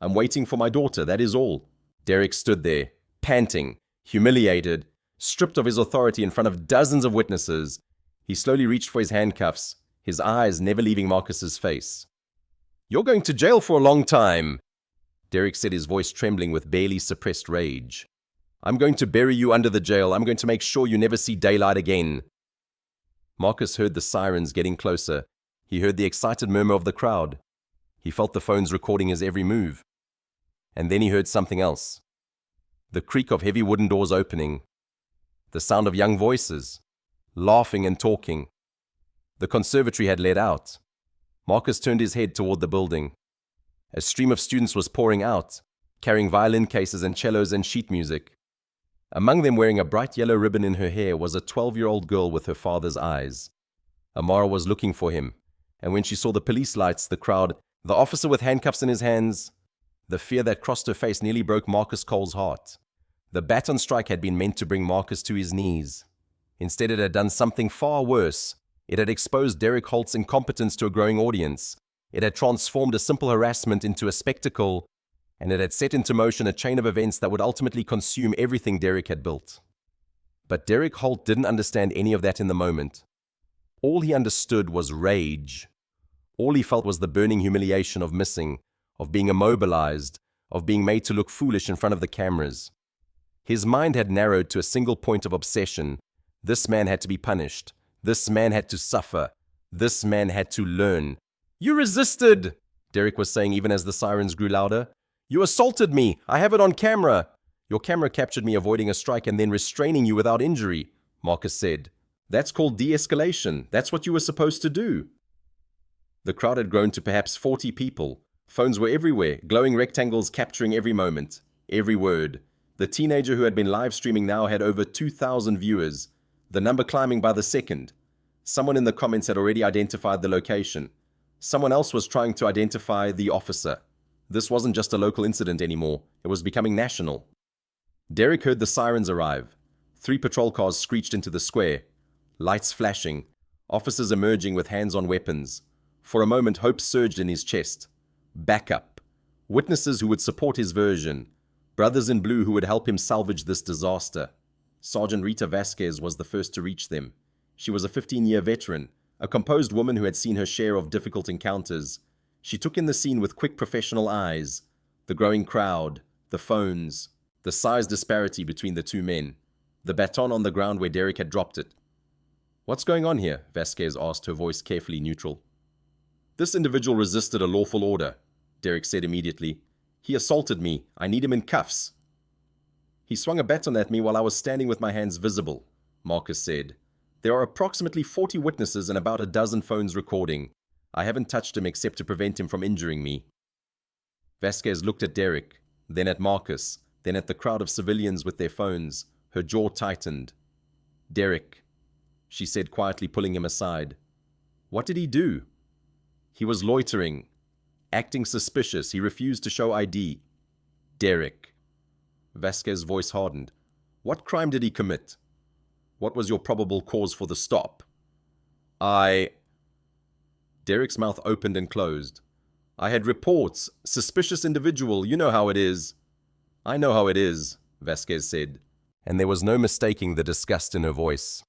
I'm waiting for my daughter, that is all." Derek stood there, panting, humiliated, stripped of his authority in front of dozens of witnesses. He slowly reached for his handcuffs, his eyes never leaving Marcus's face. "You're going to jail for a long time," Derek said, his voice trembling with barely suppressed rage. "I'm going to bury you under the jail. I'm going to make sure you never see daylight again." Marcus heard the sirens getting closer. He heard the excited murmur of the crowd. He felt the phones recording his every move. And then he heard something else. The creak of heavy wooden doors opening. The sound of young voices, laughing and talking. The conservatory had let out. Marcus turned his head toward the building. A stream of students was pouring out, carrying violin cases and cellos and sheet music. Among them, wearing a bright yellow ribbon in her hair, was a 12-year-old girl with her father's eyes. Amara was looking for him, and when she saw the police lights, the crowd, the officer with handcuffs in his hands, the fear that crossed her face nearly broke Marcus Cole's heart. The baton strike had been meant to bring Marcus to his knees. Instead, it had done something far worse. It had exposed Derek Holt's incompetence to a growing audience. It had transformed a simple harassment into a spectacle, and it had set into motion a chain of events that would ultimately consume everything Derek had built. But Derek Holt didn't understand any of that in the moment. All he understood was rage. All he felt was the burning humiliation of missing, of being immobilized, of being made to look foolish in front of the cameras. His mind had narrowed to a single point of obsession. This man had to be punished. This man had to suffer. This man had to learn. "You resisted," Derek was saying even as the sirens grew louder. "You assaulted me. I have it on camera." "Your camera captured me avoiding a strike and then restraining you without injury," Marcus said. That's called de-escalation. That's what you were supposed to do. The crowd had grown to perhaps 40 people. Phones were everywhere, glowing rectangles capturing every moment, every word. The teenager who had been live streaming now had over 2,000 viewers, the number climbing by the second. Someone in the comments had already identified the location. Someone else was trying to identify the officer. This wasn't just a local incident anymore. It was becoming national. Derek heard the sirens arrive. 3 patrol cars screeched into the square. Lights flashing. Officers emerging with hands on weapons. For a moment, hope surged in his chest. Backup. Witnesses who would support his version. Brothers in blue who would help him salvage this disaster. Sergeant Rita Vasquez was the first to reach them. She was a 15-year veteran, a composed woman who had seen her share of difficult encounters. She took in the scene with quick professional eyes. The growing crowd, the phones, the size disparity between the two men, the baton on the ground where Derek had dropped it. "What's going on here?" Vasquez asked, her voice carefully neutral. "This individual resisted a lawful order," Derek said immediately. "He assaulted me. I need him in cuffs." "He swung a baton at me while I was standing with my hands visible," Marcus said. "There are approximately 40 witnesses and about a dozen phones recording. I haven't touched him except to prevent him from injuring me." Vasquez looked at Derek, then at Marcus, then at the crowd of civilians with their phones. Her jaw tightened. "Derek," she said quietly, pulling him aside. "What did he do?" "He was loitering, acting suspicious. He refused to show ID." "Derek." Vasquez's voice hardened. "What crime did he commit? What was your probable cause for the stop?" Derek's mouth opened and closed. "I had reports. Suspicious individual. You know how it is." "I know how it is," Vasquez said, and there was no mistaking the disgust in her voice.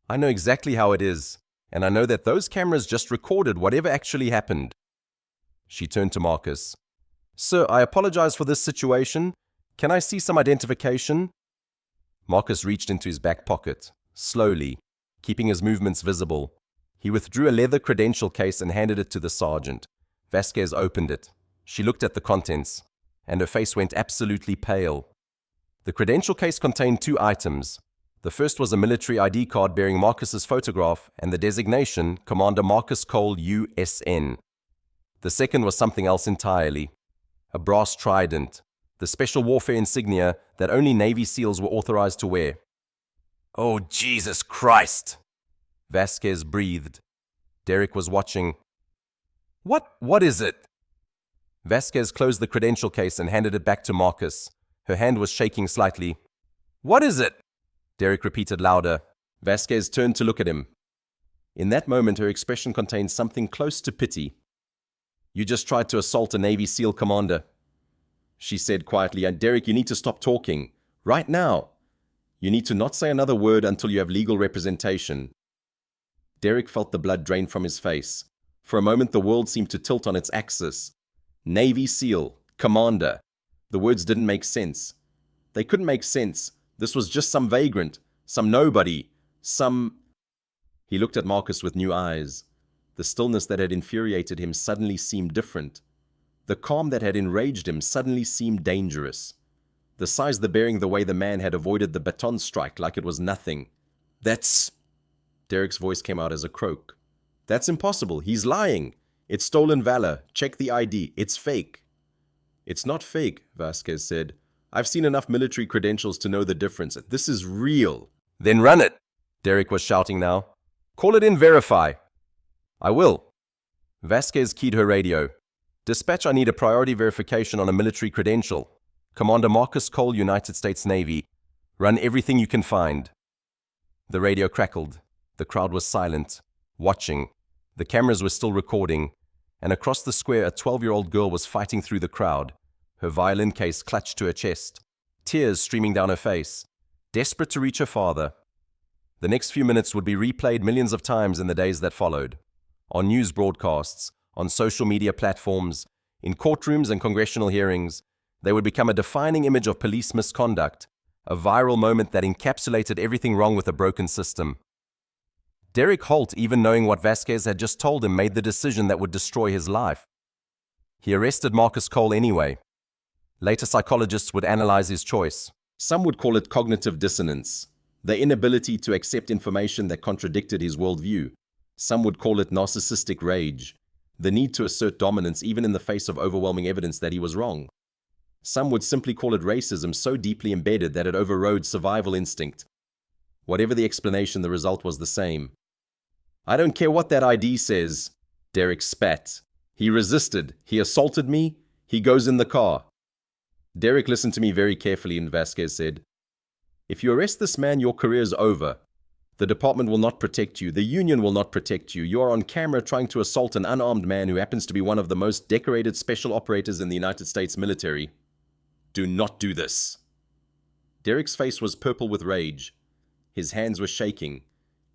"I know exactly how it is, and I know that those cameras just recorded whatever actually happened." She turned to Marcus. "Sir, I apologize for this situation. Can I see some identification?" Marcus reached into his back pocket, slowly, keeping his movements visible. He withdrew a leather credential case and handed it to the sergeant. Vasquez opened it. She looked at the contents, and her face went absolutely pale. The credential case contained 2 items. The first was a military ID card bearing Marcus's photograph and the designation Commander Marcus Cole, USN. The second was something else entirely. A brass trident, the special warfare insignia that only Navy SEALs were authorized to wear. "Oh, Jesus Christ!" Vasquez breathed. Derek was watching. What is it?" Vasquez closed the credential case and handed it back to Marcus. Her hand was shaking slightly. "What is it?" Derek repeated louder. Vasquez turned to look at him. In that moment, her expression contained something close to pity. "You just tried to assault a Navy SEAL commander," she said quietly. "And Derek, you need to stop talking. Right now. You need to not say another word until you have legal representation." Derek felt the blood drain from his face. For a moment, the world seemed to tilt on its axis. Navy SEAL, commander. The words didn't make sense. They couldn't make sense. This was just some vagrant, some nobody, some... He looked at Marcus with new eyes. The stillness that had infuriated him suddenly seemed different. The calm that had enraged him suddenly seemed dangerous. The size, the bearing, the way the man had avoided the baton strike like it was nothing. "That's..." Derek's voice came out as a croak. "That's impossible. He's lying. It's stolen valor. Check the ID. It's fake." "It's not fake," Vasquez said. "I've seen enough military credentials to know the difference. This is real." "Then run it," Derek was shouting now. "Call it in, verify." "I will." Vasquez keyed her radio. "Dispatch, I need a priority verification on a military credential. Commander Marcus Cole, United States Navy. Run everything you can find." The radio crackled. The crowd was silent, watching. The cameras were still recording, and across the square a 12-year-old girl was fighting through the crowd, her violin case clutched to her chest, tears streaming down her face, desperate to reach her father. The next few minutes would be replayed millions of times in the days that followed, on news broadcasts, on social media platforms, in courtrooms and congressional hearings. They would become a defining image of police misconduct, a viral moment that encapsulated everything wrong with a broken system. Derek Holt, even knowing what Vasquez had just told him, made the decision that would destroy his life. He arrested Marcus Cole anyway. Later psychologists would analyze his choice. Some would call it cognitive dissonance. The inability to accept information that contradicted his worldview. Some would call it narcissistic rage. The need to assert dominance even in the face of overwhelming evidence that he was wrong. Some would simply call it racism so deeply embedded that it overrode survival instinct. Whatever the explanation, the result was the same. "I don't care what that ID says," Derek spat. "He resisted. He assaulted me. He goes in the car." Derek listened to me very carefully, and Vasquez said, "If you arrest this man, your career's over. The department will not protect you. The union will not protect you. You are on camera trying to assault an unarmed man who happens to be one of the most decorated special operators in the United States military. Do not do this." Derek's face was purple with rage. His hands were shaking.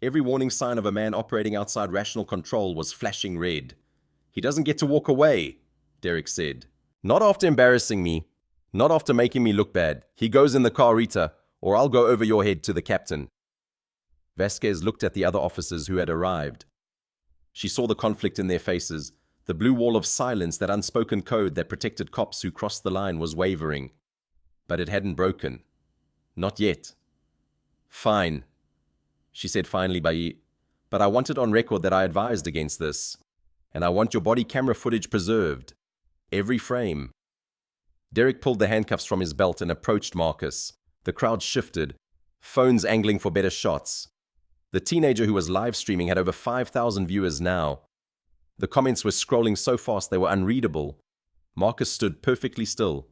Every warning sign of a man operating outside rational control was flashing red. "He doesn't get to walk away," Derek said. "Not after embarrassing me. Not after making me look bad. He goes in the car, Rita, or I'll go over your head to the captain." Vasquez looked at the other officers who had arrived. She saw the conflict in their faces. The blue wall of silence, that unspoken code that protected cops who crossed the line, was wavering. But it hadn't broken. Not yet. "Fine," she said finally, but I want it on record that I advised against this. And I want your body camera footage preserved. Every frame." Derek pulled the handcuffs from his belt and approached Marcus. The crowd shifted, phones angling for better shots. The teenager who was live streaming had over 5,000 viewers now. The comments were scrolling so fast they were unreadable. Marcus stood perfectly still.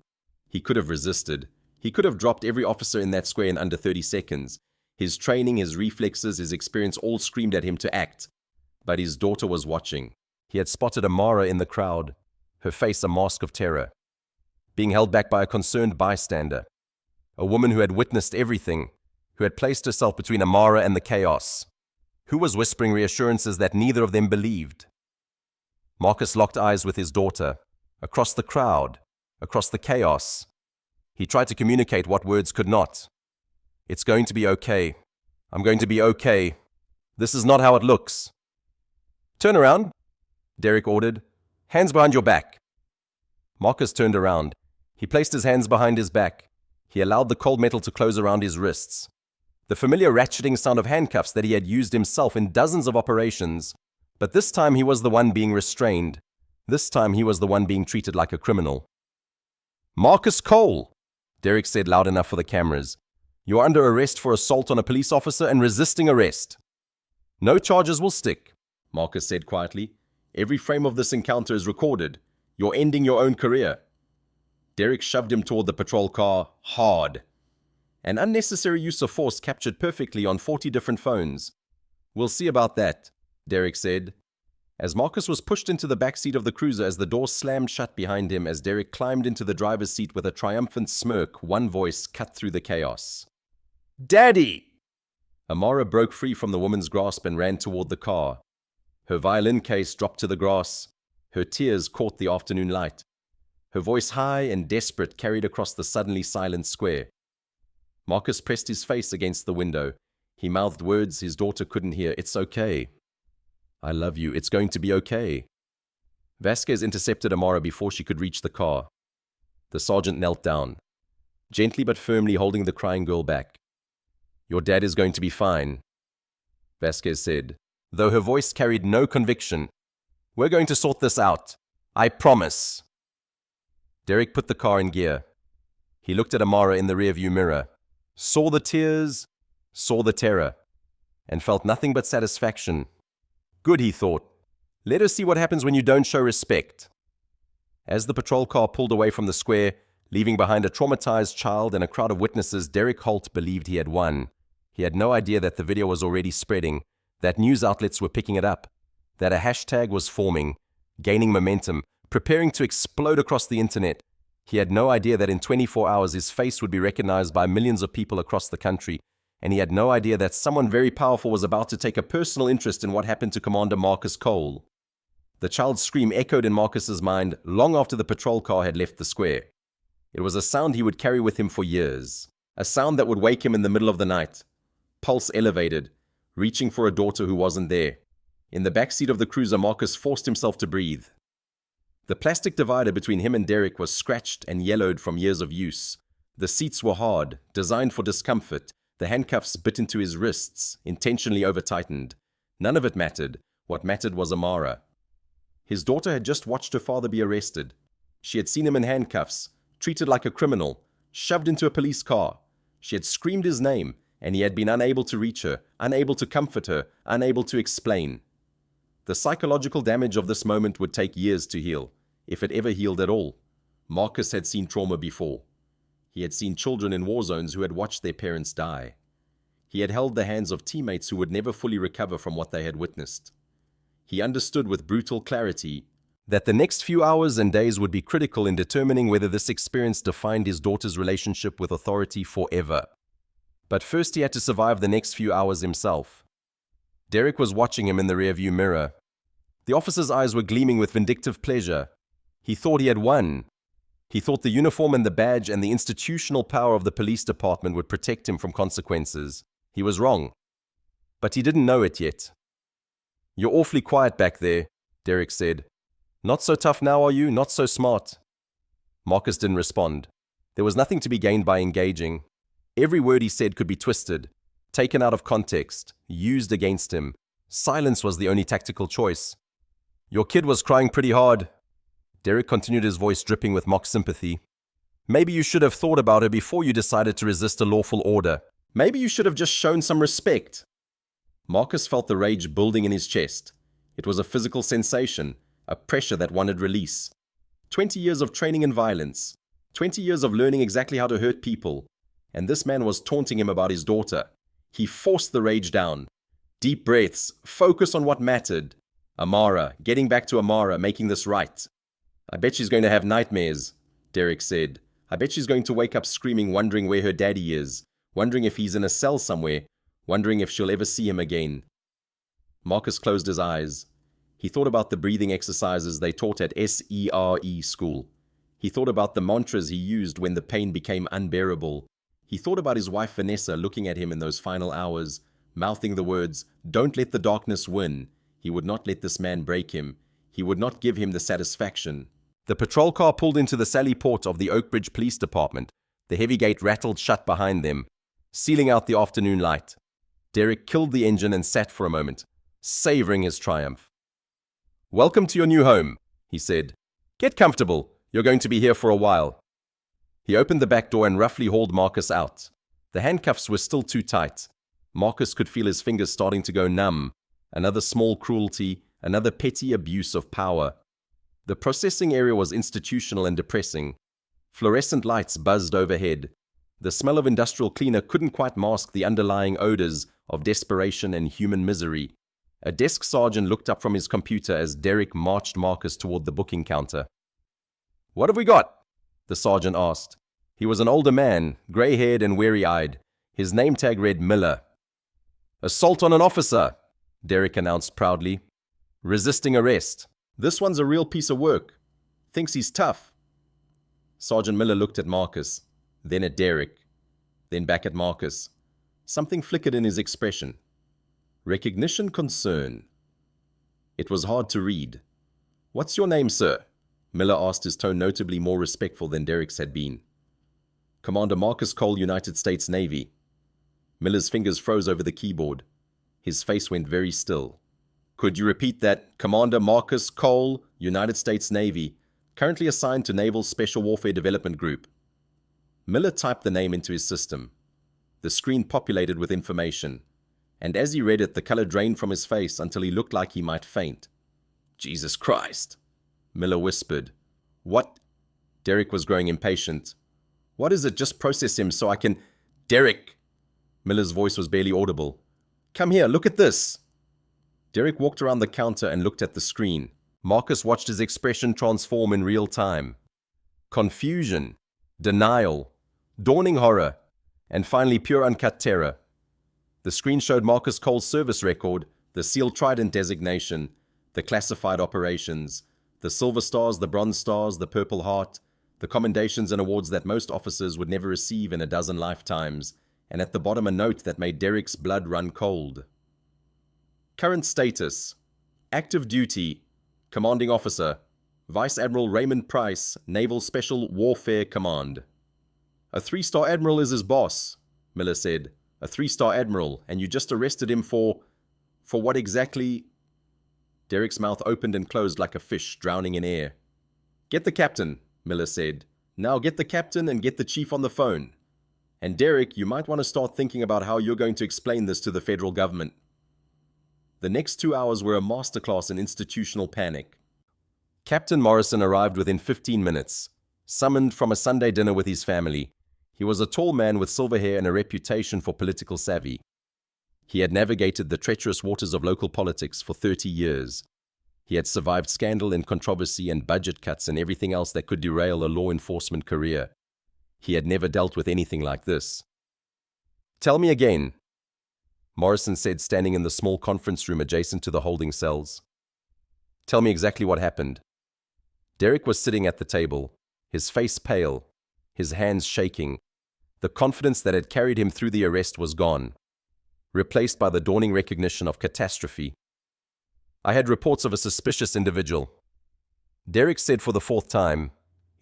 He could have resisted. He could have dropped every officer in that square in under 30 seconds. His training, his reflexes, his experience all screamed at him to act. But his daughter was watching. He had spotted Amara in the crowd, her face a mask of terror, being held back by a concerned bystander, a woman who had witnessed everything, who had placed herself between Amara and the chaos, who was whispering reassurances that neither of them believed. Marcus locked eyes with his daughter, across the crowd, across the chaos. He tried to communicate what words could not. "It's going to be okay. I'm going to be okay. This is not how it looks." "Turn around," Derek ordered. "Hands behind your back." Marcus turned around. He placed his hands behind his back. He allowed the cold metal to close around his wrists. The familiar ratcheting sound of handcuffs that he had used himself in dozens of operations. But this time he was the one being restrained. This time he was the one being treated like a criminal. "Marcus Cole," Derek said loud enough for the cameras. "You are under arrest for assault on a police officer and resisting arrest." "No charges will stick," Marcus said quietly. "Every frame of this encounter is recorded. You're ending your own career." Derek shoved him toward the patrol car, hard. An unnecessary use of force captured perfectly on 40 different phones. "We'll see about that," Derek said. As Marcus was pushed into the back seat of the cruiser as the door slammed shut behind him, as Derek climbed into the driver's seat with a triumphant smirk, one voice cut through the chaos. "Daddy!" Amara broke free from the woman's grasp and ran toward the car. Her violin case dropped to the grass. Her tears caught the afternoon light. Her voice, high and desperate, carried across the suddenly silent square. Marcus pressed his face against the window. He mouthed words his daughter couldn't hear. "It's okay. I love you. It's going to be okay." Vasquez intercepted Amara before she could reach the car. The sergeant knelt down, gently but firmly holding the crying girl back. "Your dad is going to be fine," Vasquez said, though her voice carried no conviction. "We're going to sort this out. I promise." Derek put the car in gear. He looked at Amara in the rearview mirror, saw the tears, saw the terror, and felt nothing but satisfaction. Good, he thought. Let her see what happens when you don't show respect. As the patrol car pulled away from the square, leaving behind a traumatized child and a crowd of witnesses, Derek Holt believed he had won. He had no idea that the video was already spreading, that news outlets were picking it up, that a hashtag was forming, gaining momentum, preparing to explode across the internet. He had no idea that in 24 hours his face would be recognized by millions of people across the country, and he had no idea that someone very powerful was about to take a personal interest in what happened to Commander Marcus Cole. The child's scream echoed in Marcus's mind long after the patrol car had left the square. It was a sound he would carry with him for years, a sound that would wake him in the middle of the night. Pulse elevated, reaching for a daughter who wasn't there. In the back seat of the cruiser, Marcus forced himself to breathe. The plastic divider between him and Derek was scratched and yellowed from years of use. The seats were hard, designed for discomfort. The handcuffs bit into his wrists, intentionally over-tightened. None of it mattered. What mattered was Amara. His daughter had just watched her father be arrested. She had seen him in handcuffs, treated like a criminal, shoved into a police car. She had screamed his name, and he had been unable to reach her, unable to comfort her, unable to explain. The psychological damage of this moment would take years to heal, if it ever healed at all. Marcus had seen trauma before. He had seen children in war zones who had watched their parents die. He had held the hands of teammates who would never fully recover from what they had witnessed. He understood with brutal clarity that the next few hours and days would be critical in determining whether this experience defined his daughter's relationship with authority forever. But first he had to survive the next few hours himself. Derek was watching him in the rearview mirror. The officer's eyes were gleaming with vindictive pleasure. He thought he had won. He thought the uniform and the badge and the institutional power of the police department would protect him from consequences. He was wrong. But he didn't know it yet. "You're awfully quiet back there," Derek said. "Not so tough now, are you? Not so smart?" Marcus didn't respond. There was nothing to be gained by engaging. Every word he said could be twisted, taken out of context, used against him. Silence was the only tactical choice. "Your kid was crying pretty hard." Derek continued, his voice dripping with mock sympathy. "Maybe you should have thought about her before you decided to resist a lawful order. Maybe you should have just shown some respect." Marcus felt the rage building in his chest. It was a physical sensation, a pressure that wanted release. 20 years of training in violence, 20 years of learning exactly how to hurt people, and this man was taunting him about his daughter. He forced the rage down. Deep breaths, focus on what mattered. Amara, getting back to Amara, making this right. "I bet she's going to have nightmares," Derek said. "I bet she's going to wake up screaming, wondering where her daddy is, wondering if he's in a cell somewhere, wondering if she'll ever see him again." Marcus closed his eyes. He thought about the breathing exercises they taught at SERE school. He thought about the mantras he used when the pain became unbearable. He thought about his wife Vanessa looking at him in those final hours, mouthing the words, "Don't let the darkness win." He would not let this man break him. He would not give him the satisfaction. The patrol car pulled into the Sally Port of the Oakbridge Police Department. The heavy gate rattled shut behind them, sealing out the afternoon light. Derek killed the engine and sat for a moment, savoring his triumph. "Welcome to your new home," he said. "Get comfortable. You're going to be here for a while." He opened the back door and roughly hauled Marcus out. The handcuffs were still too tight. Marcus could feel his fingers starting to go numb. Another small cruelty, another petty abuse of power. The processing area was institutional and depressing. Fluorescent lights buzzed overhead. The smell of industrial cleaner couldn't quite mask the underlying odors of desperation and human misery. A desk sergeant looked up from his computer as Derek marched Marcus toward the booking counter. "What have we got?" the sergeant asked. He was an older man, gray-haired and weary-eyed. His name tag read Miller. "Assault on an officer," Derek announced proudly. "Resisting arrest. This one's a real piece of work. Thinks he's tough." Sergeant Miller looked at Marcus, then at Derek, then back at Marcus. Something flickered in his expression. Recognition, concern. It was hard to read. "What's your name, sir?" Miller asked, his tone notably more respectful than Derek's had been. "Commander Marcus Cole, United States Navy." Miller's fingers froze over the keyboard. His face went very still. "Could you repeat that? Commander Marcus Cole, United States Navy, currently assigned to Naval Special Warfare Development Group." Miller typed the name into his system. The screen populated with information, and as he read it, the color drained from his face until he looked like he might faint. "Jesus Christ," Miller whispered. "What?" Derek was growing impatient. "What is it? Just process him so I can—" "Derek!" Miller's voice was barely audible. "Come here, look at this." Derek walked around the counter and looked at the screen. Marcus watched his expression transform in real time. Confusion, denial, dawning horror, and finally pure uncut terror. The screen showed Marcus Cole's service record, the SEAL Trident designation, the classified operations, the Silver Stars, the Bronze Stars, the Purple Heart, the commendations and awards that most officers would never receive in a dozen lifetimes, and at the bottom a note that made Derek's blood run cold. Current status: active duty, commanding officer, Vice Admiral Raymond Price, Naval Special Warfare Command. "A 3-star admiral is his boss," Miller said. a 3-star admiral, and you just arrested him for what exactly? Derek's mouth opened and closed like a fish drowning in air. Get the captain, Miller said. Now get the captain and get the chief on the phone. And Derek, you might want to start thinking about how you're going to explain this to the federal government. The next 2 hours were a masterclass in institutional panic. Captain Morrison arrived within 15 minutes, summoned from a Sunday dinner with his family. He was a tall man with silver hair and a reputation for political savvy. He had navigated the treacherous waters of local politics for 30 years. He had survived scandal and controversy and budget cuts and everything else that could derail a law enforcement career. He had never dealt with anything like this. Tell me again, Morrison said, standing in the small conference room adjacent to the holding cells. Tell me exactly what happened. Derek was sitting at the table, his face pale, his hands shaking. The confidence that had carried him through the arrest was gone, replaced by the dawning recognition of catastrophe. I had reports of a suspicious individual. Derek said for the 4th time.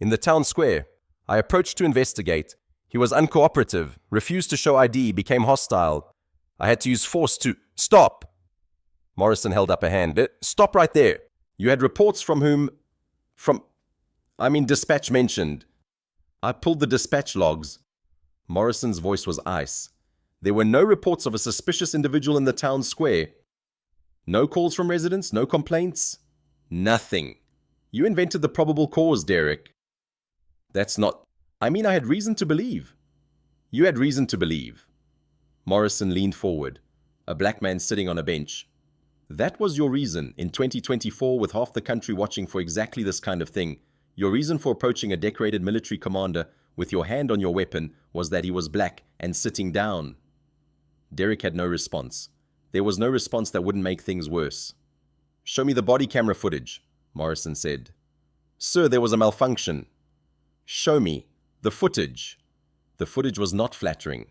In the town square. I approached to investigate. He was uncooperative, refused to show ID, became hostile. I had to use force to... Stop! Morrison held up a hand. Stop right there. You had reports from whom... dispatch mentioned. I pulled the dispatch logs. Morrison's voice was ice. There were no reports of a suspicious individual in the town square. No calls from residents, no complaints. Nothing. You invented the probable cause, Derek. That's not... I had reason to believe. You had reason to believe. Morrison leaned forward, a black man sitting on a bench. That was your reason, in 2024, with half the country watching for exactly this kind of thing. Your reason for approaching a decorated military commander with your hand on your weapon was that he was black and sitting down. Derek had no response. There was no response that wouldn't make things worse. Show me the body camera footage, Morrison said. Sir, there was a malfunction. Show me the footage. The footage was not flattering,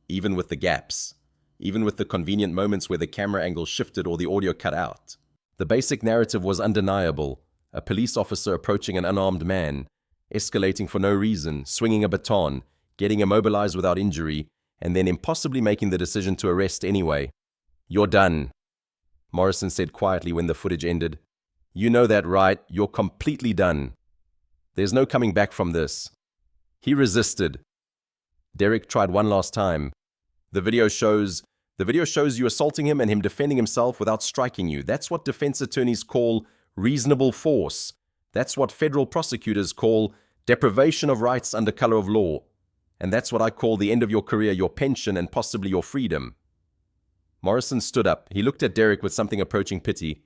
even with the gaps, even with the convenient moments where the camera angle shifted or the audio cut out. The basic narrative was undeniable. A police officer approaching an unarmed man, escalating for no reason, swinging a baton, getting immobilized without injury, and then impossibly making the decision to arrest anyway. You're done, Morrison said quietly when the footage ended. You know that, right? You're completely done. There's no coming back from this. He resisted. Derek tried one last time. The video shows you assaulting him and him defending himself without striking you. That's what defense attorneys call reasonable force. That's what federal prosecutors call deprivation of rights under color of law. And that's what I call the end of your career, your pension, and possibly your freedom. Morrison stood up. He looked at Derek with something approaching pity.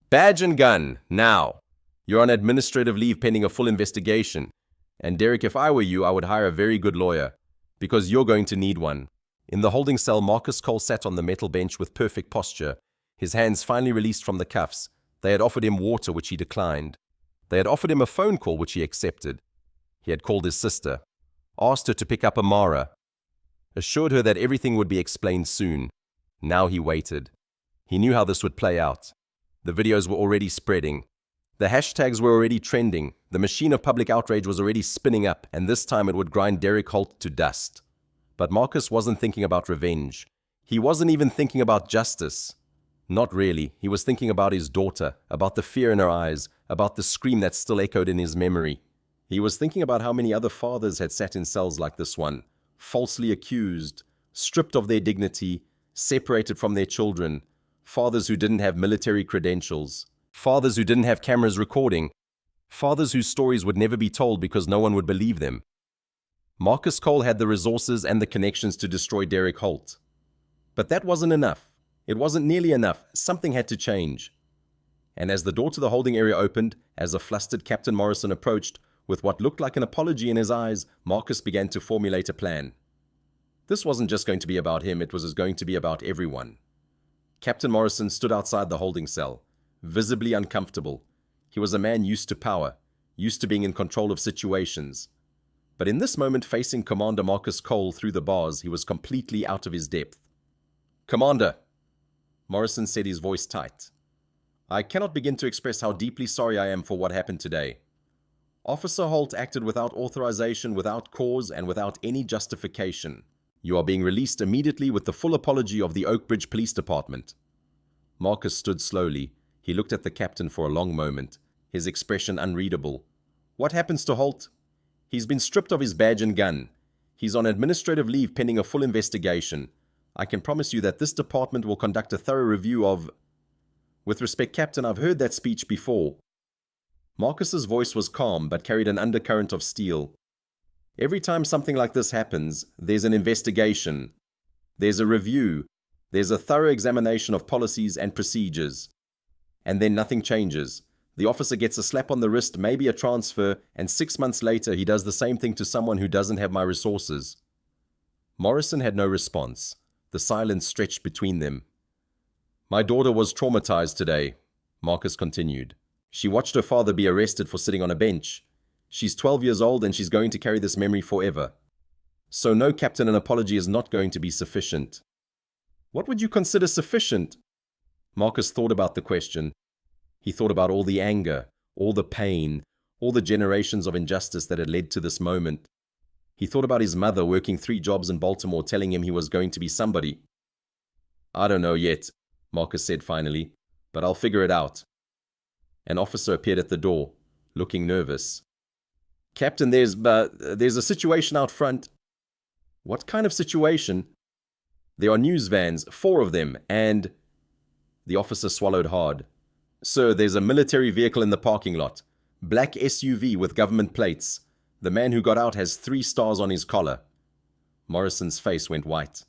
Badge and gun, now. You're on administrative leave pending a full investigation. And Derek, if I were you, I would hire a very good lawyer. Because you're going to need one. In the holding cell, Marcus Cole sat on the metal bench with perfect posture, his hands finally released from the cuffs. They had offered him water, which he declined. They had offered him a phone call, which he accepted. He had called his sister, asked her to pick up Amara, assured her that everything would be explained soon. Now he waited. He knew how this would play out. The videos were already spreading. The hashtags were already trending. The machine of public outrage was already spinning up, and this time it would grind Derek Holt to dust. But Marcus wasn't thinking about revenge. He wasn't even thinking about justice. Not really. He was thinking about his daughter, about the fear in her eyes, about the scream that still echoed in his memory. He was thinking about how many other fathers had sat in cells like this one, falsely accused, stripped of their dignity, separated from their children, fathers who didn't have military credentials, fathers who didn't have cameras recording, fathers whose stories would never be told because no one would believe them. Marcus Cole had the resources and the connections to destroy Derek Holt. But that wasn't enough. It wasn't nearly enough. Something had to change. And as the door to the holding area opened, as a flustered Captain Morrison approached, with what looked like an apology in his eyes, Marcus began to formulate a plan. This wasn't just going to be about him, it was going to be about everyone. Captain Morrison stood outside the holding cell, visibly uncomfortable. He was a man used to power, used to being in control of situations. But in this moment, facing Commander Marcus Cole through the bars, he was completely out of his depth. Commander, Morrison said, his voice tight. I cannot begin to express how deeply sorry I am for what happened today. Officer Holt acted without authorization, without cause, and without any justification. You are being released immediately with the full apology of the Oakbridge Police Department." Marcus stood slowly. He looked at the captain for a long moment, his expression unreadable. "What happens to Holt?" "He's been stripped of his badge and gun. He's on administrative leave pending a full investigation. I can promise you that this department will conduct a thorough review of—" "With respect, Captain, I've heard that speech before." Marcus's voice was calm but carried an undercurrent of steel. "Every time something like this happens, there's an investigation. There's a review. There's a thorough examination of policies and procedures. And then nothing changes. The officer gets a slap on the wrist, maybe a transfer, and 6 months later he does the same thing to someone who doesn't have my resources." Morrison had no response. The silence stretched between them. "My daughter was traumatized today," Marcus continued. "She watched her father be arrested for sitting on a bench. She's 12 years old and she's going to carry this memory forever. So no, Captain, an apology is not going to be sufficient." "What would you consider sufficient?" Marcus thought about the question. He thought about all the anger, all the pain, all the generations of injustice that had led to this moment. He thought about his mother working 3 jobs in Baltimore telling him he was going to be somebody. "I don't know yet," Marcus said finally, "but I'll figure it out." An officer appeared at the door, looking nervous. "Captain, there's a situation out front." "What kind of situation?" "There are news vans, 4 of them, and—" The officer swallowed hard. "Sir, there's a military vehicle in the parking lot. Black SUV with government plates. The man who got out has 3 stars on his collar." Morrison's face went white.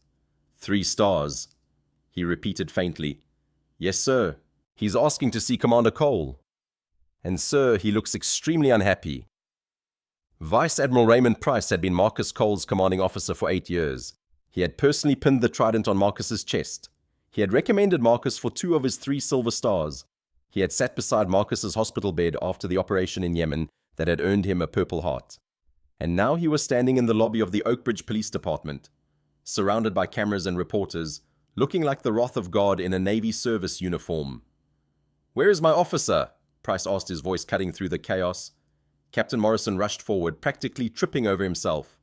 3 stars. He repeated faintly. "Yes, sir. He's asking to see Commander Cole. And, sir, he looks extremely unhappy." Vice Admiral Raymond Price had been Marcus Cole's commanding officer for 8 years. He had personally pinned the trident on Marcus's chest. He had recommended Marcus for 2 of his 3 silver stars. He had sat beside Marcus's hospital bed after the operation in Yemen that had earned him a Purple Heart. And now he was standing in the lobby of the Oakbridge Police Department, surrounded by cameras and reporters, looking like the wrath of God in a Navy service uniform. "Where is my officer?" Price asked, his voice cutting through the chaos. Captain Morrison rushed forward, practically tripping over himself.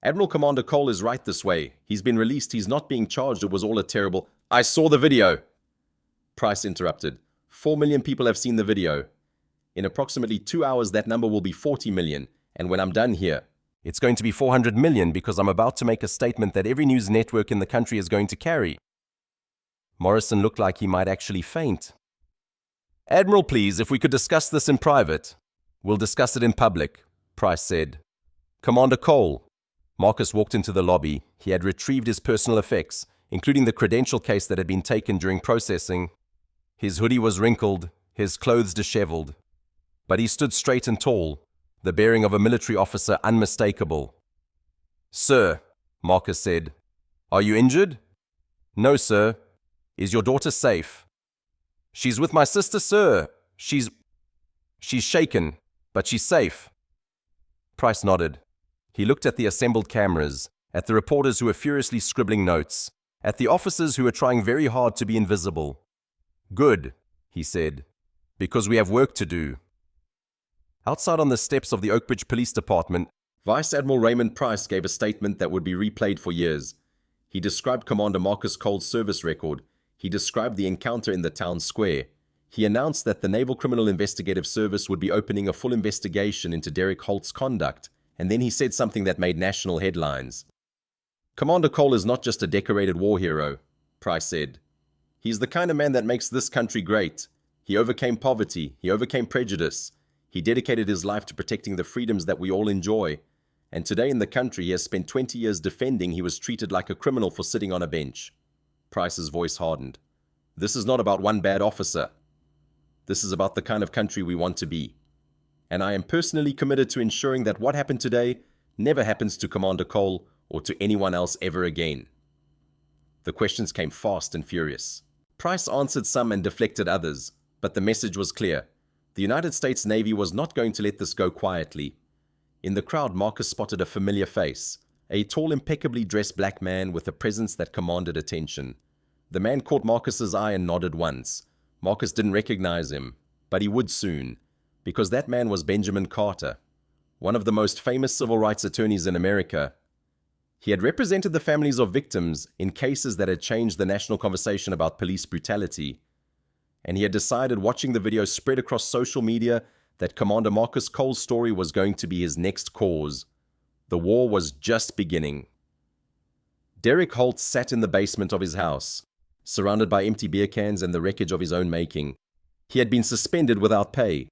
"Admiral Commander Cole is right this way. He's been released. He's not being charged. It was all a terrible—" "I saw the video," Price interrupted. 4 million people have seen the video. In approximately 2 hours, that number will be 40 million. And when I'm done here, it's going to be 400 million because I'm about to make a statement that every news network in the country is going to carry. Morrison looked like he might actually faint. "Admiral, please, if we could discuss this in private." "We'll discuss it in public," Price said. "Commander Cole." Marcus walked into the lobby. He had retrieved his personal effects, including the credential case that had been taken during processing. His hoodie was wrinkled, his clothes disheveled. But he stood straight and tall, the bearing of a military officer unmistakable. "Sir," Marcus said, "are you injured?" "No, sir." "Is your daughter safe?" "She's with my sister, sir. She's shaken, but she's safe." Price nodded. He looked at the assembled cameras, at the reporters who were furiously scribbling notes, at the officers who were trying very hard to be invisible. "Good," he said, "because we have work to do." Outside on the steps of the Oakbridge Police Department, Vice Admiral Raymond Price gave a statement that would be replayed for years. He described Commander Marcus Cole's service record. He described the encounter in the town square. He announced that the Naval Criminal Investigative Service would be opening a full investigation into Derek Holt's conduct, and then he said something that made national headlines. "Commander Cole is not just a decorated war hero," Price said. "He's the kind of man that makes this country great. He overcame poverty. He overcame prejudice. He dedicated his life to protecting the freedoms that we all enjoy. And today in the country, he has spent 20 years defending he was treated like a criminal for sitting on a bench." Price's voice hardened. "This is not about one bad officer. This is about the kind of country we want to be. And I am personally committed to ensuring that what happened today never happens to Commander Cole or to anyone else ever again." The questions came fast and furious. Price answered some and deflected others, but the message was clear. The United States Navy was not going to let this go quietly. In the crowd, Marcus spotted a familiar face, a tall, impeccably dressed black man with a presence that commanded attention. The man caught Marcus's eye and nodded once. Marcus didn't recognize him, but he would soon, because that man was Benjamin Carter, one of the most famous civil rights attorneys in America. He had represented the families of victims in cases that had changed the national conversation about police brutality. And he had decided, watching the video spread across social media, that Commander Marcus Cole's story was going to be his next cause. The war was just beginning. Derek Holt sat in the basement of his house, surrounded by empty beer cans and the wreckage of his own making. He had been suspended without pay.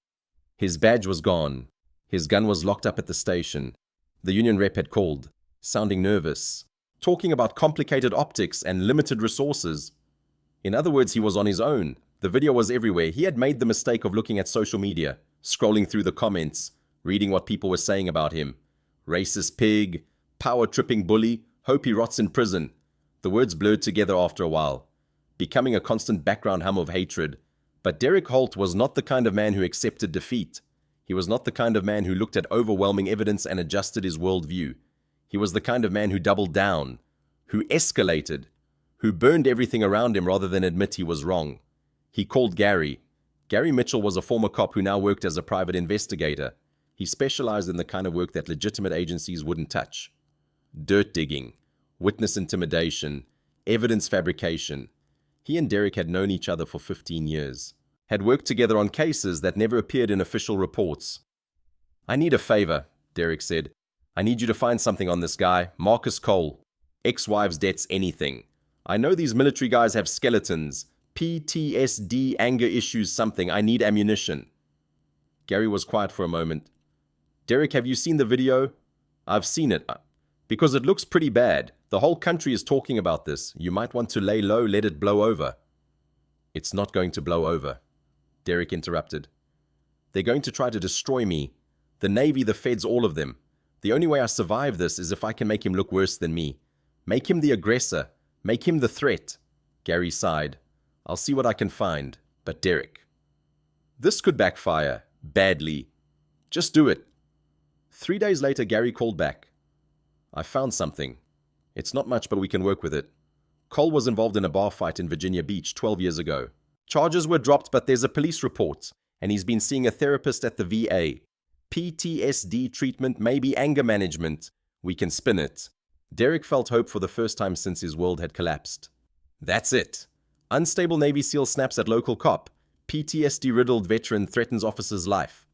His badge was gone. His gun was locked up at the station. The union rep had called, sounding nervous, talking about complicated optics and limited resources. In other words, he was on his own. The video was everywhere. He had made the mistake of looking at social media, scrolling through the comments, reading what people were saying about him. Racist pig, power-tripping bully, hope he rots in prison. The words blurred together after a while, becoming a constant background hum of hatred. But Derek Holt was not the kind of man who accepted defeat. He was not the kind of man who looked at overwhelming evidence and adjusted his worldview. He was the kind of man who doubled down, who escalated, who burned everything around him rather than admit he was wrong. He called Gary. Gary Mitchell was a former cop who now worked as a private investigator. He specialized in the kind of work that legitimate agencies wouldn't touch. Dirt digging, witness intimidation, evidence fabrication. He and Derek had known each other for 15 years, had worked together on cases that never appeared in official reports. "I need a favor," Derek said. "I need you to find something on this guy, Marcus Cole. Ex-wives, debts, anything. I know these military guys have skeletons, PTSD, anger issues, something. I need ammunition." Gary was quiet for a moment. "Derek, have you seen the video?" "I've seen it. Because it looks pretty bad. The whole country is talking about this. You might want to lay low, let it blow over." "It's not going to blow over," Derek interrupted. "They're going to try to destroy me. The Navy, the Feds, all of them. The only way I survive this is if I can make him look worse than me. Make him the aggressor. Make him the threat." Gary sighed. "I'll see what I can find. But Derek, this could backfire. Badly. Just do it." 3 days later, Gary called back. "I found something. It's not much, but we can work with it. Cole was involved in a bar fight in Virginia Beach 12 years ago. Charges were dropped, but there's a police report, and he's been seeing a therapist at the VA. PTSD treatment, maybe anger management. We can spin it." Derek felt hope for the first time since his world had collapsed. "That's it. Unstable Navy SEAL snaps at local cop. PTSD-riddled veteran threatens officer's life.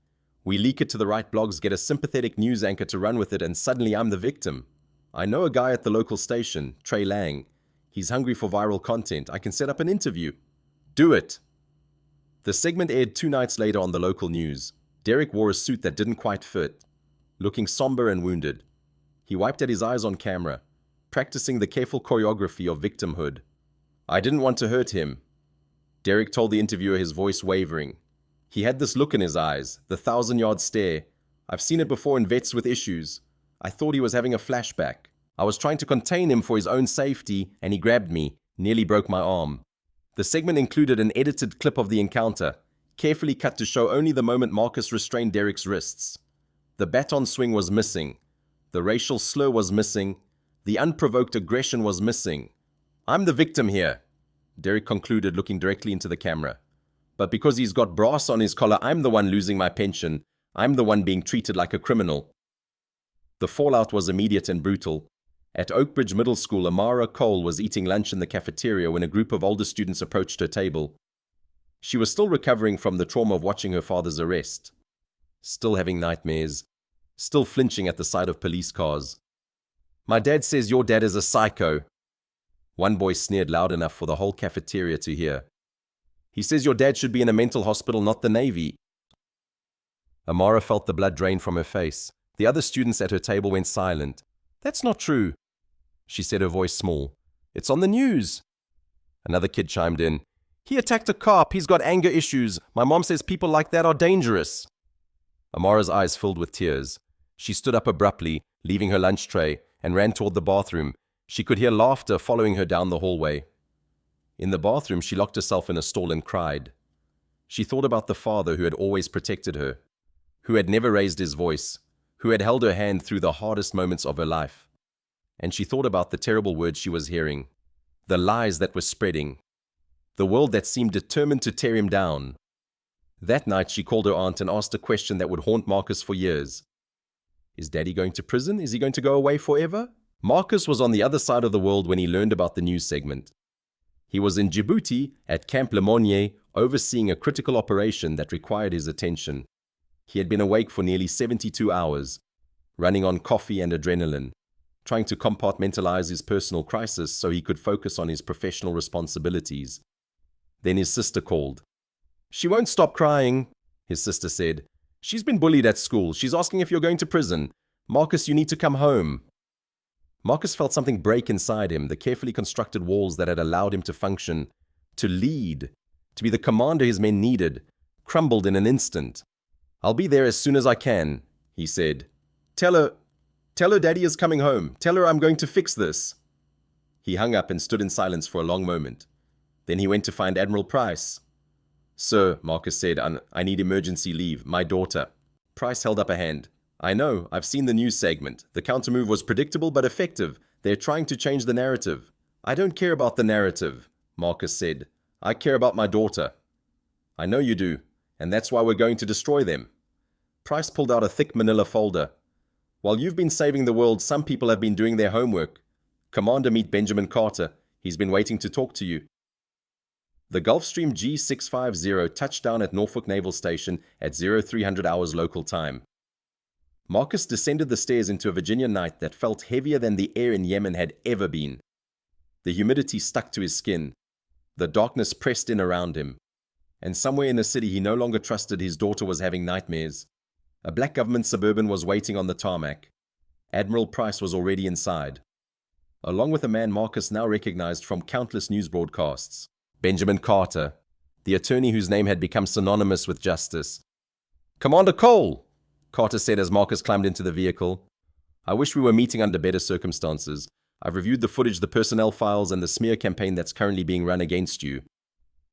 We leak it to the right blogs, get a sympathetic news anchor to run with it, and suddenly I'm the victim. I know a guy at the local station, Trey Lang. He's hungry for viral content. I can set up an interview. Do it." The segment aired 2 nights later on the local news. Derek wore a suit that didn't quite fit, looking somber and wounded. He wiped at his eyes on camera, practicing the careful choreography of victimhood. "I didn't want to hurt him," Derek told the interviewer, his voice wavering. He had this look in his eyes, the 1,000-yard stare. "I've seen it before in vets with issues. I thought he was having a flashback. I was trying to contain him for his own safety, and he grabbed me, nearly broke my arm." The segment included an edited clip of the encounter, carefully cut to show only the moment Marcus restrained Derek's wrists. The baton swing was missing. The racial slur was missing. The unprovoked aggression was missing. "I'm the victim here," Derek concluded, looking directly into the camera. "But because he's got brass on his collar, I'm the one losing my pension. I'm the one being treated like a criminal." The fallout was immediate and brutal. At Oakbridge Middle School, Amara Cole was eating lunch in the cafeteria when a group of older students approached her table. She was still recovering from the trauma of watching her father's arrest, still having nightmares, still flinching at the sight of police cars. "My dad says your dad is a psycho," one boy sneered loud enough for the whole cafeteria to hear. "He says your dad should be in a mental hospital, not the Navy." Amara felt the blood drain from her face. The other students at her table went silent. "That's not true," she said, her voice small. "It's on the news." Another kid chimed in. "He attacked a cop. He's got anger issues. My mom says people like that are dangerous." Amara's eyes filled with tears. She stood up abruptly, leaving her lunch tray, and ran toward the bathroom. She could hear laughter following her down the hallway. In the bathroom, she locked herself in a stall and cried. She thought about the father who had always protected her, who had never raised his voice, who had held her hand through the hardest moments of her life. And she thought about the terrible words she was hearing, the lies that were spreading, the world that seemed determined to tear him down. That night, she called her aunt and asked a question that would haunt Marcus for years. Is Daddy going to prison? Is he going to go away forever? Marcus was on the other side of the world when he learned about the news segment. He was in Djibouti at Camp Lemonnier, overseeing a critical operation that required his attention. He had been awake for nearly 72 hours, running on coffee and adrenaline, trying to compartmentalize his personal crisis so he could focus on his professional responsibilities. Then his sister called. "She won't stop crying," his sister said. "She's been bullied at school. She's asking if you're going to prison. Marcus, you need to come home." Marcus felt something break inside him, the carefully constructed walls that had allowed him to function, to lead, to be the commander his men needed, crumbled in an instant. "I'll be there as soon as I can," he said. Tell her Daddy is coming home. Tell her I'm going to fix this." He hung up and stood in silence for a long moment. Then he went to find Admiral Price. "Sir," Marcus said, "I need emergency leave. My daughter." Price held up a hand. "I know. I've seen the news segment. The countermove was predictable but effective. They're trying to change the narrative." "I don't care about the narrative," Marcus said. "I care about my daughter." "I know you do, and that's why we're going to destroy them." Price pulled out a thick manila folder. "While you've been saving the world, some people have been doing their homework. Commander, meet Benjamin Carter. He's been waiting to talk to you." The Gulfstream G650 touched down at Norfolk Naval Station at 0300 hours local time. Marcus descended the stairs into a Virginia night that felt heavier than the air in Yemen had ever been. The humidity stuck to his skin. The darkness pressed in around him. And somewhere in the city he no longer trusted his daughter was having nightmares. A black government Suburban was waiting on the tarmac. Admiral Price was already inside, along with a man Marcus now recognized from countless news broadcasts. Benjamin Carter, the attorney whose name had become synonymous with justice. "Commander Cole," Carter said as Marcus climbed into the vehicle. "I wish we were meeting under better circumstances. I've reviewed the footage, the personnel files, and the smear campaign that's currently being run against you.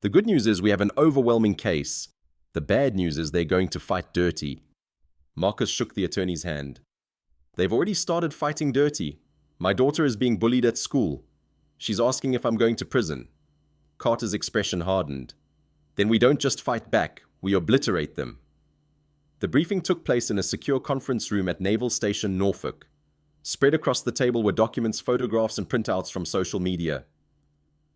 The good news is we have an overwhelming case. The bad news is they're going to fight dirty." Marcus shook the attorney's hand. "They've already started fighting dirty. My daughter is being bullied at school. She's asking if I'm going to prison." Carter's expression hardened. "Then we don't just fight back, we obliterate them." The briefing took place in a secure conference room at Naval Station Norfolk. Spread across the table were documents, photographs, and printouts from social media.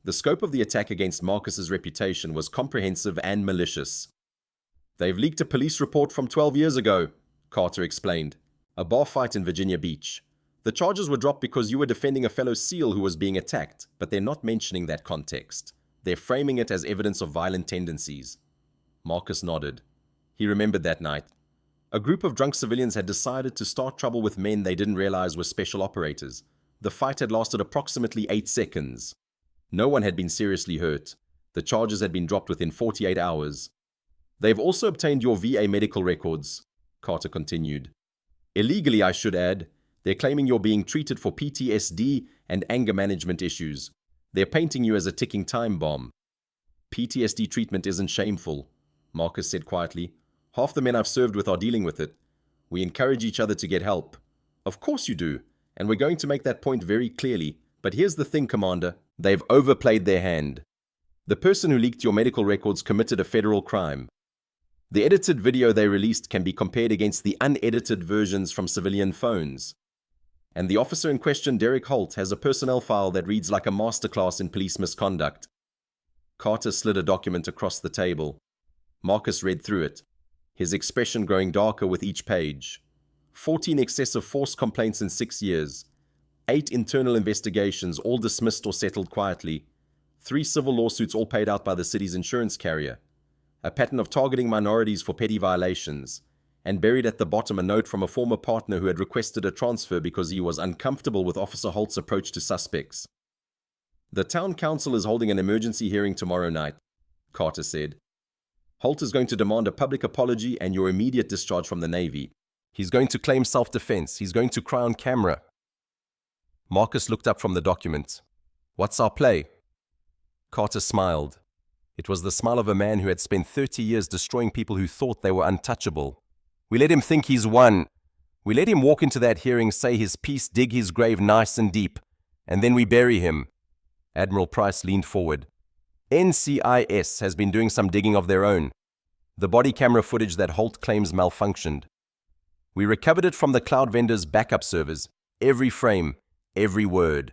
The scope of the attack against Marcus's reputation was comprehensive and malicious. "They've leaked a police report from 12 years ago," Carter explained. "A bar fight in Virginia Beach. The charges were dropped because you were defending a fellow SEAL who was being attacked, but they're not mentioning that context. They're framing it as evidence of violent tendencies." Marcus nodded. He remembered that night. A group of drunk civilians had decided to start trouble with men they didn't realize were special operators. The fight had lasted approximately 8 seconds. No one had been seriously hurt. The charges had been dropped within 48 hours. "They've also obtained your VA medical records," Carter continued. "Illegally, I should add. They're claiming you're being treated for PTSD and anger management issues. They're painting you as a ticking time bomb." "PTSD treatment isn't shameful," Marcus said quietly. "Half the men I've served with are dealing with it. We encourage each other to get help." "Of course you do, and we're going to make that point very clearly. But here's the thing, Commander. They've overplayed their hand. The person who leaked your medical records committed a federal crime. The edited video they released can be compared against the unedited versions from civilian phones. And the officer in question, Derek Holt, has a personnel file that reads like a masterclass in police misconduct." Carter slid a document across the table. Marcus read through it, his expression growing darker with each page. 14 excessive force complaints in 6 years. 8 internal investigations, all dismissed or settled quietly. 3 civil lawsuits, all paid out by the city's insurance carrier. A pattern of targeting minorities for petty violations. And buried at the bottom a note from a former partner who had requested a transfer because he was uncomfortable with Officer Holt's approach to suspects. "The town council is holding an emergency hearing tomorrow night," Carter said. "Holt is going to demand a public apology and your immediate discharge from the Navy. He's going to claim self-defense. He's going to cry on camera." Marcus looked up from the document. "What's our play?" Carter smiled. It was the smile of a man who had spent 30 years destroying people who thought they were untouchable. "We let him think he's won. We let him walk into that hearing, say his piece, dig his grave nice and deep, and then we bury him." Admiral Price leaned forward. "NCIS has been doing some digging of their own. The body camera footage that Holt claims malfunctioned. We recovered it from the cloud vendor's backup servers, every frame, Every word.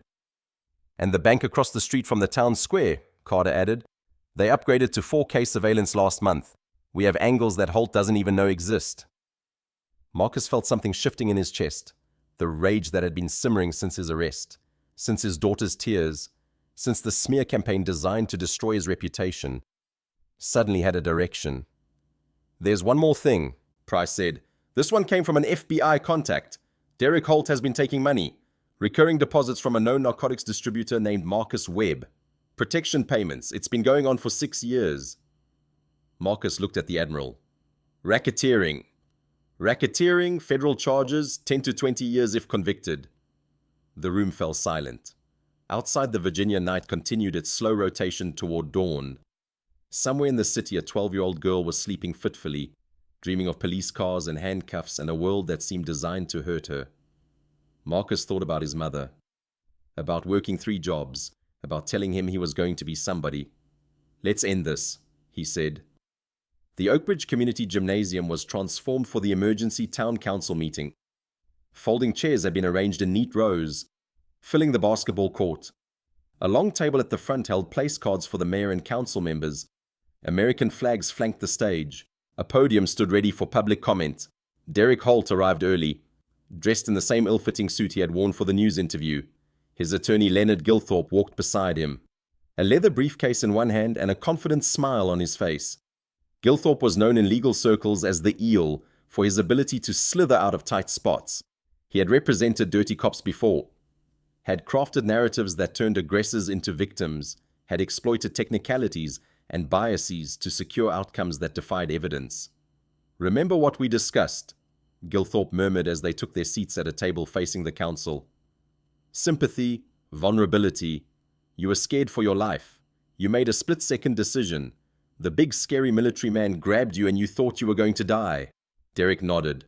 And the bank across the street from the town square, Carter added. They upgraded to 4K surveillance last month. We have angles that Holt doesn't even know exist. Marcus felt something shifting in his chest, the rage that had been simmering since his arrest, since his daughter's tears, since the smear campaign designed to destroy his reputation, suddenly had a direction. There's one more thing, Price said. This one came from an FBI contact. Derek Holt has been taking money. Recurring deposits from a known narcotics distributor named Marcus Webb. Protection payments. It's been going on for 6 years. Marcus looked at the Admiral. Racketeering. Racketeering, federal charges, 10 to 20 years if convicted. The room fell silent. Outside, the Virginia night continued its slow rotation toward dawn. Somewhere in the city, a 12-year-old girl was sleeping fitfully, dreaming of police cars and handcuffs and a world that seemed designed to hurt her. Marcus thought about his mother, about working 3 jobs, about telling him he was going to be somebody. Let's end this, he said. The Oakbridge Community Gymnasium was transformed for the emergency town council meeting. Folding chairs had been arranged in neat rows, filling the basketball court. A long table at the front held place cards for the mayor and council members. American flags flanked the stage. A podium stood ready for public comment. Derek Holt arrived early, dressed in the same ill-fitting suit he had worn for the news interview. His attorney Leonard Gilthorpe walked beside him, a leather briefcase in one hand and a confident smile on his face. Gilthorpe was known in legal circles as the Eel for his ability to slither out of tight spots. He had represented dirty cops before, had crafted narratives that turned aggressors into victims, had exploited technicalities and biases to secure outcomes that defied evidence. Remember what we discussed, Gilthorpe murmured as they took their seats at a table facing the council. Sympathy, vulnerability. You were scared for your life. You made a split-second decision. The big scary military man grabbed you and you thought you were going to die. Derek nodded,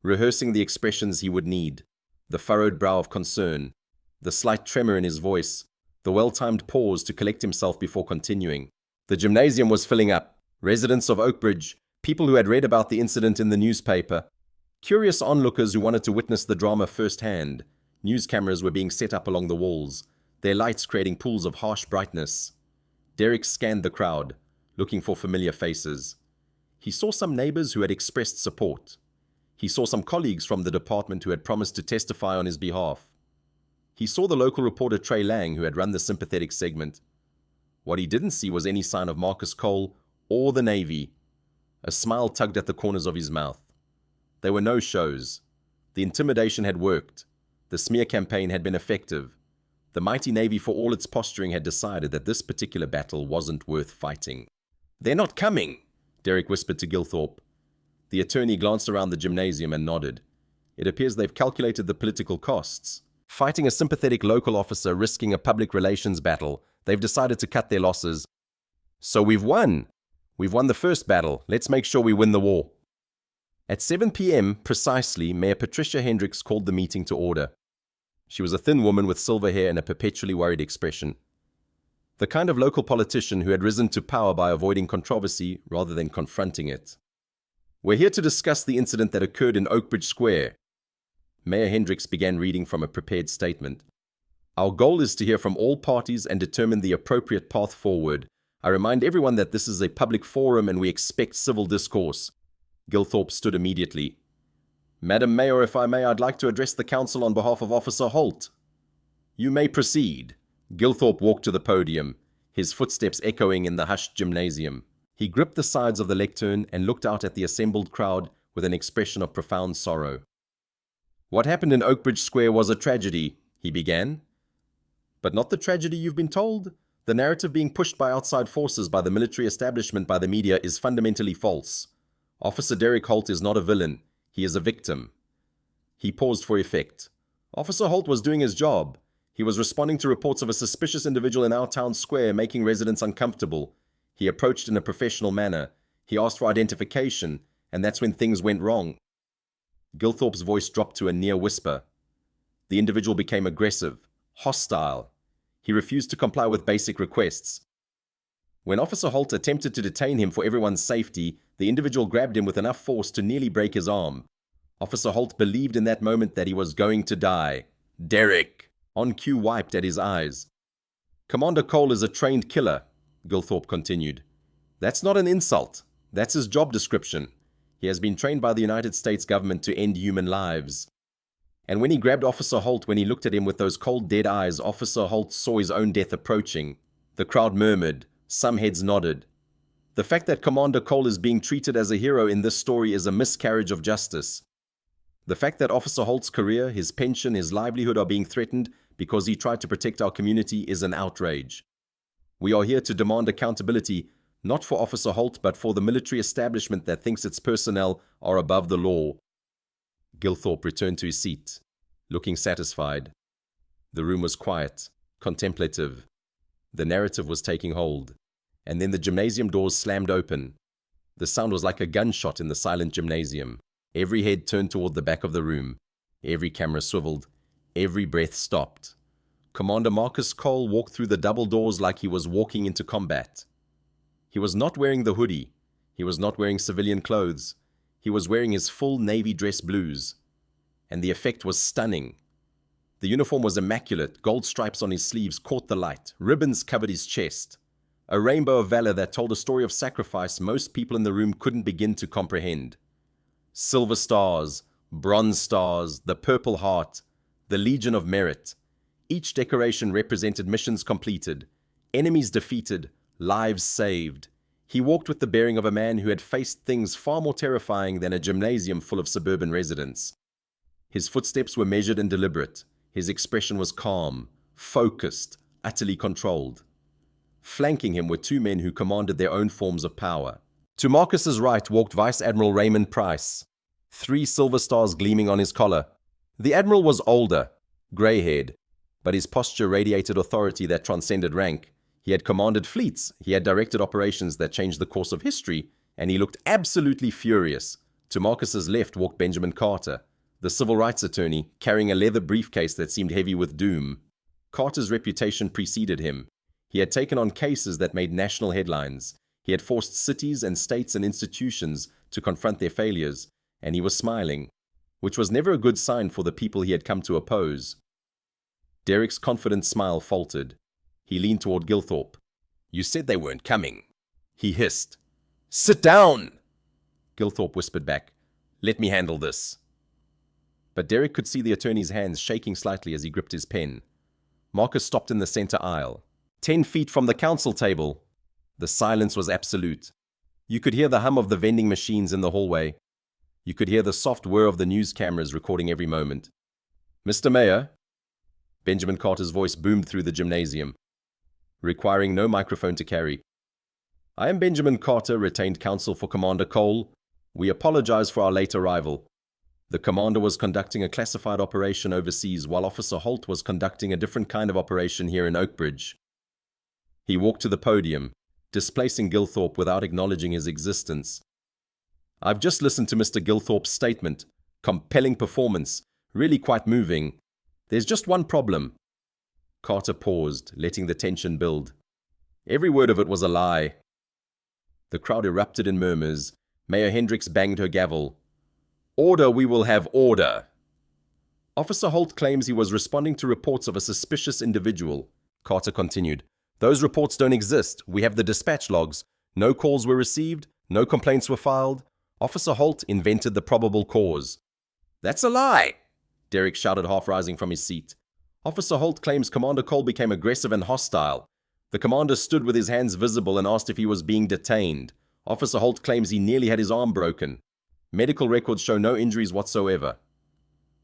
rehearsing the expressions he would need. The furrowed brow of concern, the slight tremor in his voice, the well-timed pause to collect himself before continuing. The gymnasium was filling up. Residents of Oakbridge, people who had read about the incident in the newspaper, curious onlookers who wanted to witness the drama firsthand. News cameras were being set up along the walls, their lights creating pools of harsh brightness. Derek scanned the crowd, looking for familiar faces. He saw some neighbors who had expressed support. He saw some colleagues from the department who had promised to testify on his behalf. He saw the local reporter Trey Lang who had run the sympathetic segment. What he didn't see was any sign of Marcus Cole or the Navy. A smile tugged at the corners of his mouth. There were no shows. The intimidation had worked. The smear campaign had been effective. The mighty Navy, for all its posturing, had decided that this particular battle wasn't worth fighting. "They're not coming," Derek whispered to Gilthorpe. The attorney glanced around the gymnasium and nodded. It appears they've calculated the political costs. Fighting a sympathetic local officer risking a public relations battle, they've decided to cut their losses. So we've won. We've won the first battle. Let's make sure we win the war. At 7 p.m. precisely, Mayor Patricia Hendricks called the meeting to order. She was a thin woman with silver hair and a perpetually worried expression. The kind of local politician who had risen to power by avoiding controversy rather than confronting it. "We're here to discuss the incident that occurred in Oakbridge Square." Mayor Hendricks began reading from a prepared statement. "Our goal is to hear from all parties and determine the appropriate path forward. I remind everyone that this is a public forum and we expect civil discourse." Gilthorpe stood immediately. "Madam Mayor, if I may, I'd like to address the council on behalf of Officer Holt." "You may proceed." Gilthorpe walked to the podium, his footsteps echoing in the hushed gymnasium. He gripped the sides of the lectern and looked out at the assembled crowd with an expression of profound sorrow. "What happened in Oakbridge Square was a tragedy," he began. "But not the tragedy you've been told. The narrative being pushed by outside forces, by the military establishment, by the media, is fundamentally false. Officer Derek Holt is not a villain. He is a victim." He paused for effect. Officer Holt was doing his job. He was responding to reports of a suspicious individual in our town square making residents uncomfortable. He approached in a professional manner. He asked for identification, and that's when things went wrong. Gilthorpe's voice dropped to a near whisper. The individual became aggressive, hostile. He refused to comply with basic requests. When Officer Holt attempted to detain him for everyone's safety, the individual grabbed him with enough force to nearly break his arm. Officer Holt believed in that moment that he was going to die. "Derek!" On cue wiped at his eyes. "Commander Cole is a trained killer," Gilthorpe continued. "That's not an insult. That's his job description. He has been trained by the United States government to end human lives." And when he grabbed Officer Holt, when he looked at him with those cold, dead eyes, Officer Holt saw his own death approaching. The crowd murmured. Some heads nodded. The fact that Commander Cole is being treated as a hero in this story is a miscarriage of justice. The fact that Officer Holt's career, his pension, his livelihood are being threatened because he tried to protect our community is an outrage. We are here to demand accountability, not for Officer Holt, but for the military establishment that thinks its personnel are above the law. Gilthorpe returned to his seat, looking satisfied. The room was quiet, contemplative. The narrative was taking hold. And then the gymnasium doors slammed open. The sound was like a gunshot in the silent gymnasium. Every head turned toward the back of the room. Every camera swiveled. Every breath stopped. Commander Marcus Cole walked through the double doors like he was walking into combat. He was not wearing the hoodie. He was not wearing civilian clothes. He was wearing his full navy dress blues. And the effect was stunning. The uniform was immaculate. Gold stripes on his sleeves caught the light. Ribbons covered his chest. A rainbow of valor that told a story of sacrifice most people in the room couldn't begin to comprehend. Silver stars, bronze stars, the Purple Heart, the Legion of Merit. Each decoration represented missions completed, enemies defeated, lives saved. He walked with the bearing of a man who had faced things far more terrifying than a gymnasium full of suburban residents. His footsteps were measured and deliberate. His expression was calm, focused, utterly controlled. Flanking him were two men who commanded their own forms of power. To Marcus's right walked Vice Admiral Raymond Price, 3 silver stars gleaming on his collar. The Admiral was older, grey-haired, but his posture radiated authority that transcended rank. He had commanded fleets, he had directed operations that changed the course of history, and he looked absolutely furious. To Marcus's left walked Benjamin Carter, the civil rights attorney, carrying a leather briefcase that seemed heavy with doom. Carter's reputation preceded him. He had taken on cases that made national headlines. He had forced cities and states and institutions to confront their failures, and he was smiling, which was never a good sign for the people he had come to oppose. Derek's confident smile faltered. He leaned toward Gilthorpe. "You said they weren't coming," he hissed. "Sit down!" Gilthorpe whispered back. "Let me handle this." But Derek could see the attorney's hands shaking slightly as he gripped his pen. Marcus stopped in the center aisle, 10 feet from the council table. The silence was absolute. You could hear the hum of the vending machines in the hallway. You could hear the soft whir of the news cameras recording every moment. "Mr. Mayor," Benjamin Carter's voice boomed through the gymnasium, requiring no microphone to carry. "I am Benjamin Carter, retained counsel for Commander Cole. We apologize for our late arrival. The commander was conducting a classified operation overseas while Officer Holt was conducting a different kind of operation here in Oakbridge." He walked to the podium, displacing Gilthorpe without acknowledging his existence. "I've just listened to Mr. Gilthorpe's statement. Compelling performance, really quite moving. There's just one problem." Carter paused, letting the tension build. Every word of it was a lie. The crowd erupted in murmurs. Mayor Hendricks banged her gavel. "Order, we will have order." "Officer Holt claims he was responding to reports of a suspicious individual," Carter continued. "Those reports don't exist. We have the dispatch logs. No calls were received. No complaints were filed. Officer Holt invented the probable cause." "That's a lie!" Derek shouted, half rising from his seat. "Officer Holt claims Commander Cole became aggressive and hostile. The commander stood with his hands visible and asked if he was being detained. Officer Holt claims he nearly had his arm broken. Medical records show no injuries whatsoever."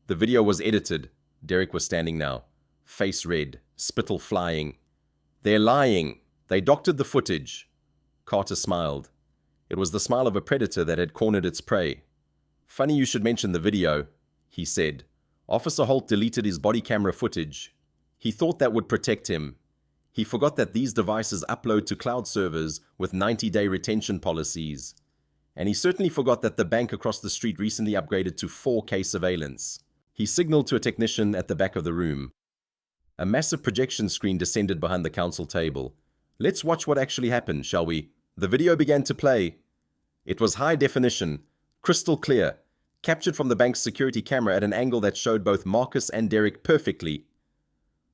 The video was edited. Derek was standing now, face red, spittle flying. "They're lying. They doctored the footage." Carter smiled. It was the smile of a predator that had cornered its prey. "Funny you should mention the video," he said. "Officer Holt deleted his body camera footage. He thought that would protect him. He forgot that these devices upload to cloud servers with 90-day retention policies. And he certainly forgot that the bank across the street recently upgraded to 4K surveillance." He signaled to a technician at the back of the room. A massive projection screen descended behind the council table. "Let's watch what actually happened, shall we?" The video began to play. It was high definition, crystal clear, captured from the bank's security camera at an angle that showed both Marcus and Derek perfectly.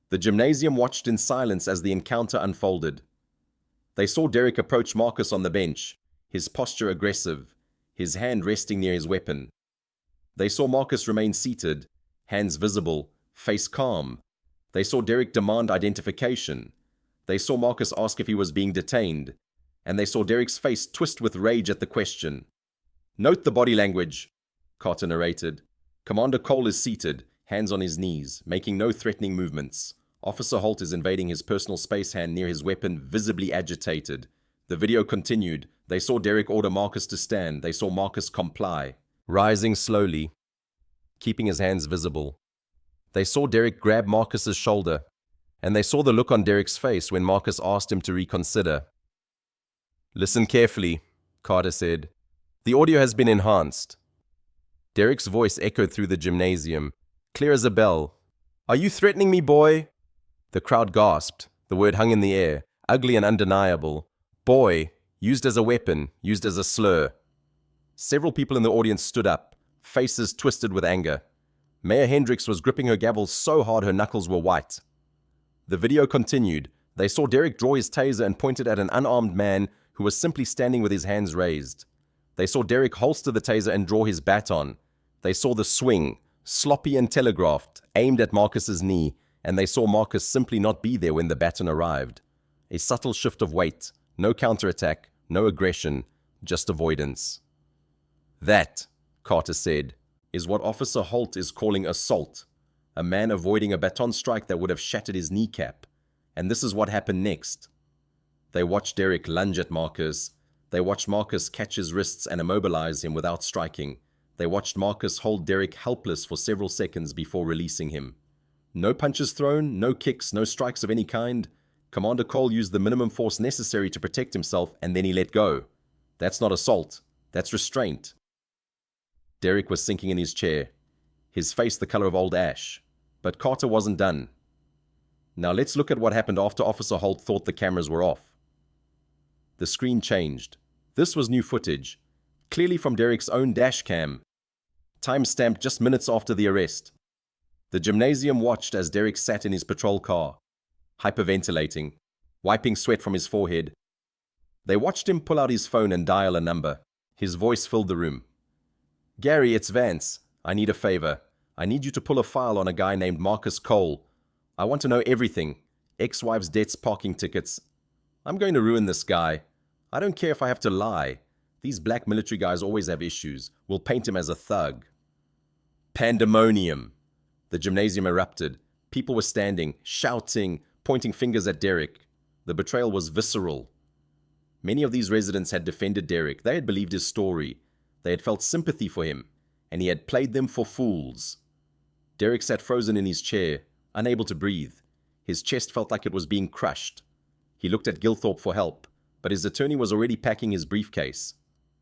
The gymnasium watched in silence as the encounter unfolded. They saw Derek approach Marcus on the bench, his posture aggressive, his hand resting near his weapon. They saw Marcus remain seated, hands visible, face calm. They saw Derek demand identification. They saw Marcus ask if he was being detained, and they saw Derek's face twist with rage at the question. "Note the body language," Carter narrated. "Commander Cole is seated, hands on his knees, making no threatening movements. Officer Holt is invading his personal space hand near his weapon, visibly agitated." The video continued. They saw Derek order Marcus to stand. They saw Marcus comply, rising slowly, keeping his hands visible. They saw Derek grab Marcus's shoulder, and they saw the look on Derek's face when Marcus asked him to reconsider. "Listen carefully," Carter said. "The audio has been enhanced." Derek's voice echoed through the gymnasium, clear as a bell. "Are you threatening me, boy?" The crowd gasped. The word hung in the air, ugly and undeniable. Boy, used as a weapon, used as a slur. Several people in the audience stood up, faces twisted with anger. Mayor Hendricks was gripping her gavel so hard her knuckles were white. The video continued. They saw Derek draw his taser and point it at an unarmed man who was simply standing with his hands raised. They saw Derek holster the taser and draw his baton. They saw the swing, sloppy and telegraphed, aimed at Marcus's knee, and they saw Marcus simply not be there when the baton arrived. A subtle shift of weight, no counterattack, no aggression, just avoidance. "That," Carter said, "is what Officer Holt is calling assault. A man avoiding a baton strike that would have shattered his kneecap. And this is what happened next." They watched Derek lunge at Marcus. They watched Marcus catch his wrists and immobilize him without striking. They watched Marcus hold Derek helpless for several seconds before releasing him. No punches thrown, no kicks, no strikes of any kind. Commander Cole used the minimum force necessary to protect himself, and then he let go. That's not assault. That's restraint. Derek was sinking in his chair, his face the color of old ash. But Carter wasn't done. Now let's look at what happened after Officer Holt thought the cameras were off. The screen changed. This was new footage, clearly from Derek's own dash cam, time-stamped just minutes after the arrest. The gymnasium watched as Derek sat in his patrol car, hyperventilating, wiping sweat from his forehead. They watched him pull out his phone and dial a number. His voice filled the room. "Gary, it's Vance. I need a favor. I need you to pull a file on a guy named Marcus Cole. I want to know everything. Ex-wife's debts, parking tickets. I'm going to ruin this guy. I don't care if I have to lie. These black military guys always have issues. We'll paint him as a thug." Pandemonium. The gymnasium erupted. People were standing, shouting, pointing fingers at Derek. The betrayal was visceral. Many of these residents had defended Derek. They had believed his story. They had felt sympathy for him, and he had played them for fools. Derek sat frozen in his chair, unable to breathe. His chest felt like it was being crushed. He looked at Gilthorpe for help, but his attorney was already packing his briefcase,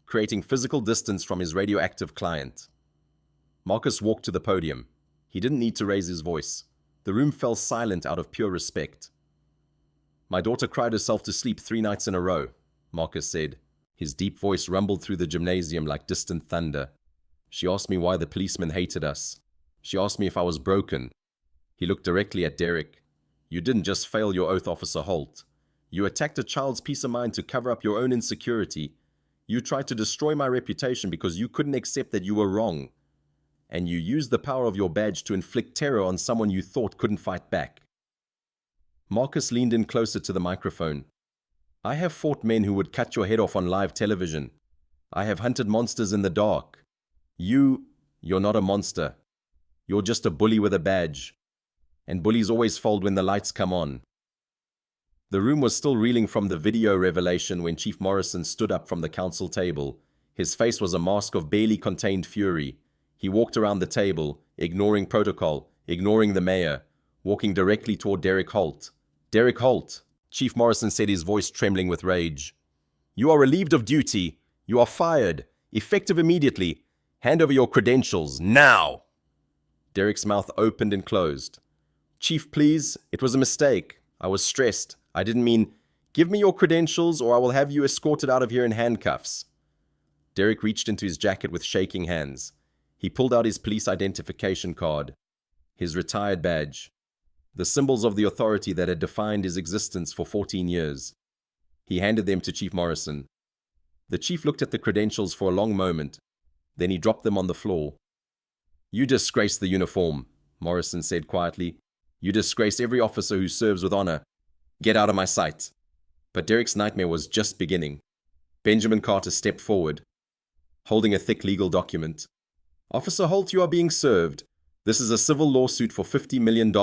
creating physical distance from his radioactive client. Marcus walked to the podium. He didn't need to raise his voice. The room fell silent out of pure respect. "My daughter cried herself to sleep 3 nights in a row," Marcus said. His deep voice rumbled through the gymnasium like distant thunder. "She asked me why the policemen hated us. She asked me if I was broken." He looked directly at Derek. "You didn't just fail your oath, Officer Holt. You attacked a child's peace of mind to cover up your own insecurity. You tried to destroy my reputation because you couldn't accept that you were wrong. And you used the power of your badge to inflict terror on someone you thought couldn't fight back." Marcus leaned in closer to the microphone. "I have fought men who would cut your head off on live television. I have hunted monsters in the dark. You're not a monster. You're just a bully with a badge. And bullies always fold when the lights come on." The room was still reeling from the video revelation when Chief Morrison stood up from the council table. His face was a mask of barely contained fury. He walked around the table, ignoring protocol, ignoring the mayor, walking directly toward Derek Holt. "Derek Holt," Chief Morrison said, his voice trembling with rage. "You are relieved of duty. You are fired. Effective immediately. Hand over your credentials, now!" Derek's mouth opened and closed. "Chief, please. It was a mistake. I was stressed. I didn't mean... Give me your credentials or I will have you escorted out of here in handcuffs." Derek reached into his jacket with shaking hands. He pulled out his police identification card, his retired badge. the symbols of the authority that had defined his existence for 14 years. He handed them to Chief Morrison. The chief looked at the credentials for a long moment. Then he dropped them on the floor. "You disgrace the uniform," Morrison said quietly. "You disgrace every officer who serves with honor. Get out of my sight." But Derek's nightmare was just beginning. Benjamin Carter stepped forward, holding a thick legal document. "Officer Holt, you are being served. This is a civil lawsuit for $50 million,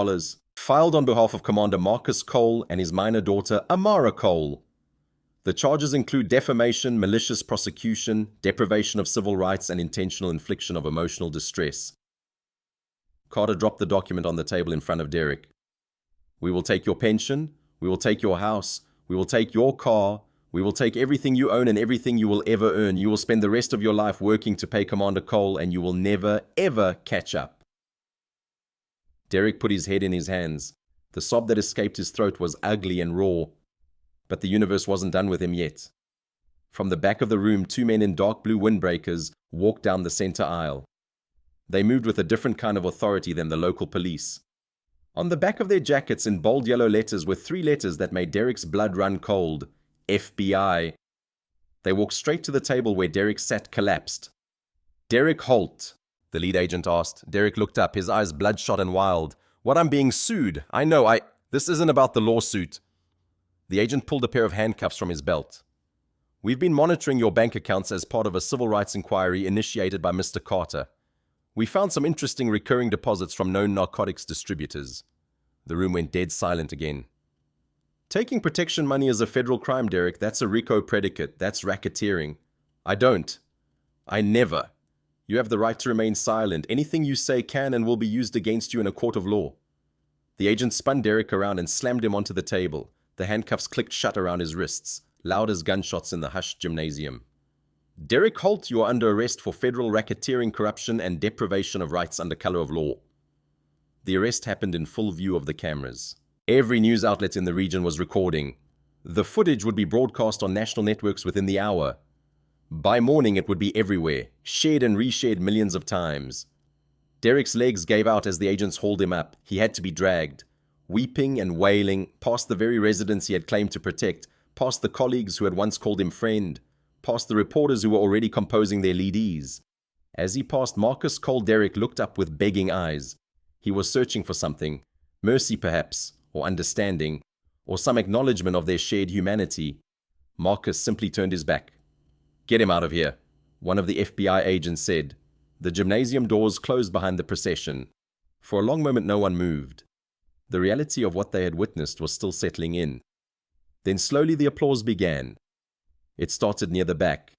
filed on behalf of Commander Marcus Cole and his minor daughter, Amara Cole. The charges include defamation, malicious prosecution, deprivation of civil rights, and intentional infliction of emotional distress." Carter dropped the document on the table in front of Derek. "We will take your pension. We will take your house. We will take your car. We will take everything you own and everything you will ever earn. You will spend the rest of your life working to pay Commander Cole, and you will never, ever catch up." Derek put his head in his hands. The sob that escaped his throat was ugly and raw. But the universe wasn't done with him yet. From the back of the room, two men in dark blue windbreakers walked down the center aisle. They moved with a different kind of authority than the local police. On the back of their jackets in bold yellow letters were three letters that made Derek's blood run cold: FBI. They walked straight to the table where Derek sat collapsed. "Derek Holt," the lead agent asked. Derek looked up, his eyes bloodshot and wild. "What, I'm being sued? I know, This isn't about the lawsuit." The agent pulled a pair of handcuffs from his belt. "We've been monitoring your bank accounts as part of a civil rights inquiry initiated by Mr. Carter. We found some interesting recurring deposits from known narcotics distributors." The room went dead silent again. "Taking protection money is a federal crime, Derek. That's a RICO predicate. That's racketeering." "I don't. I never. You have the right to remain silent. Anything you say can and will be used against you in a court of law." The agent spun Derek around and slammed him onto the table. The handcuffs clicked shut around his wrists, loud as gunshots in the hushed gymnasium. "Derek Holt, you are under arrest for federal racketeering, corruption, and deprivation of rights under color of law." The arrest happened in full view of the cameras. Every news outlet in the region was recording. The footage would be broadcast on national networks within the hour. By morning, it would be everywhere, shared and reshared millions of times. Derek's legs gave out as the agents hauled him up. He had to be dragged, weeping and wailing, past the very residents he had claimed to protect, past the colleagues who had once called him friend, past the reporters who were already composing their leadees. As he passed Marcus Cole, Derek looked up with begging eyes. He was searching for something, mercy perhaps, or understanding, or some acknowledgement of their shared humanity. Marcus simply turned his back. "Get him out of here," one of the FBI agents said. The gymnasium doors closed behind the procession. For a long moment no one moved. The reality of what they had witnessed was still settling in. Then slowly the applause began. It started near the back,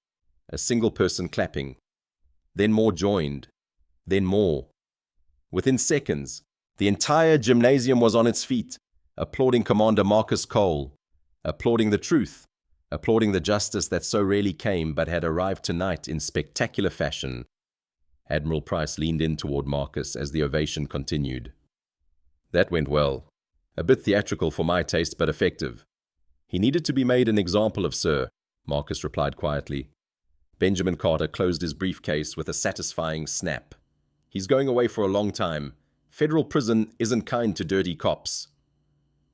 a single person clapping. Then more joined. Then more. Within seconds, the entire gymnasium was on its feet, applauding Commander Marcus Cole, applauding the truth, applauding the justice that so rarely came but had arrived tonight in spectacular fashion. Admiral Price leaned in toward Marcus as the ovation continued. "That went well. A bit theatrical for my taste, but effective." "He needed to be made an example of, sir," Marcus replied quietly. Benjamin Carter closed his briefcase with a satisfying snap. "He's going away for a long time. Federal prison isn't kind to dirty cops."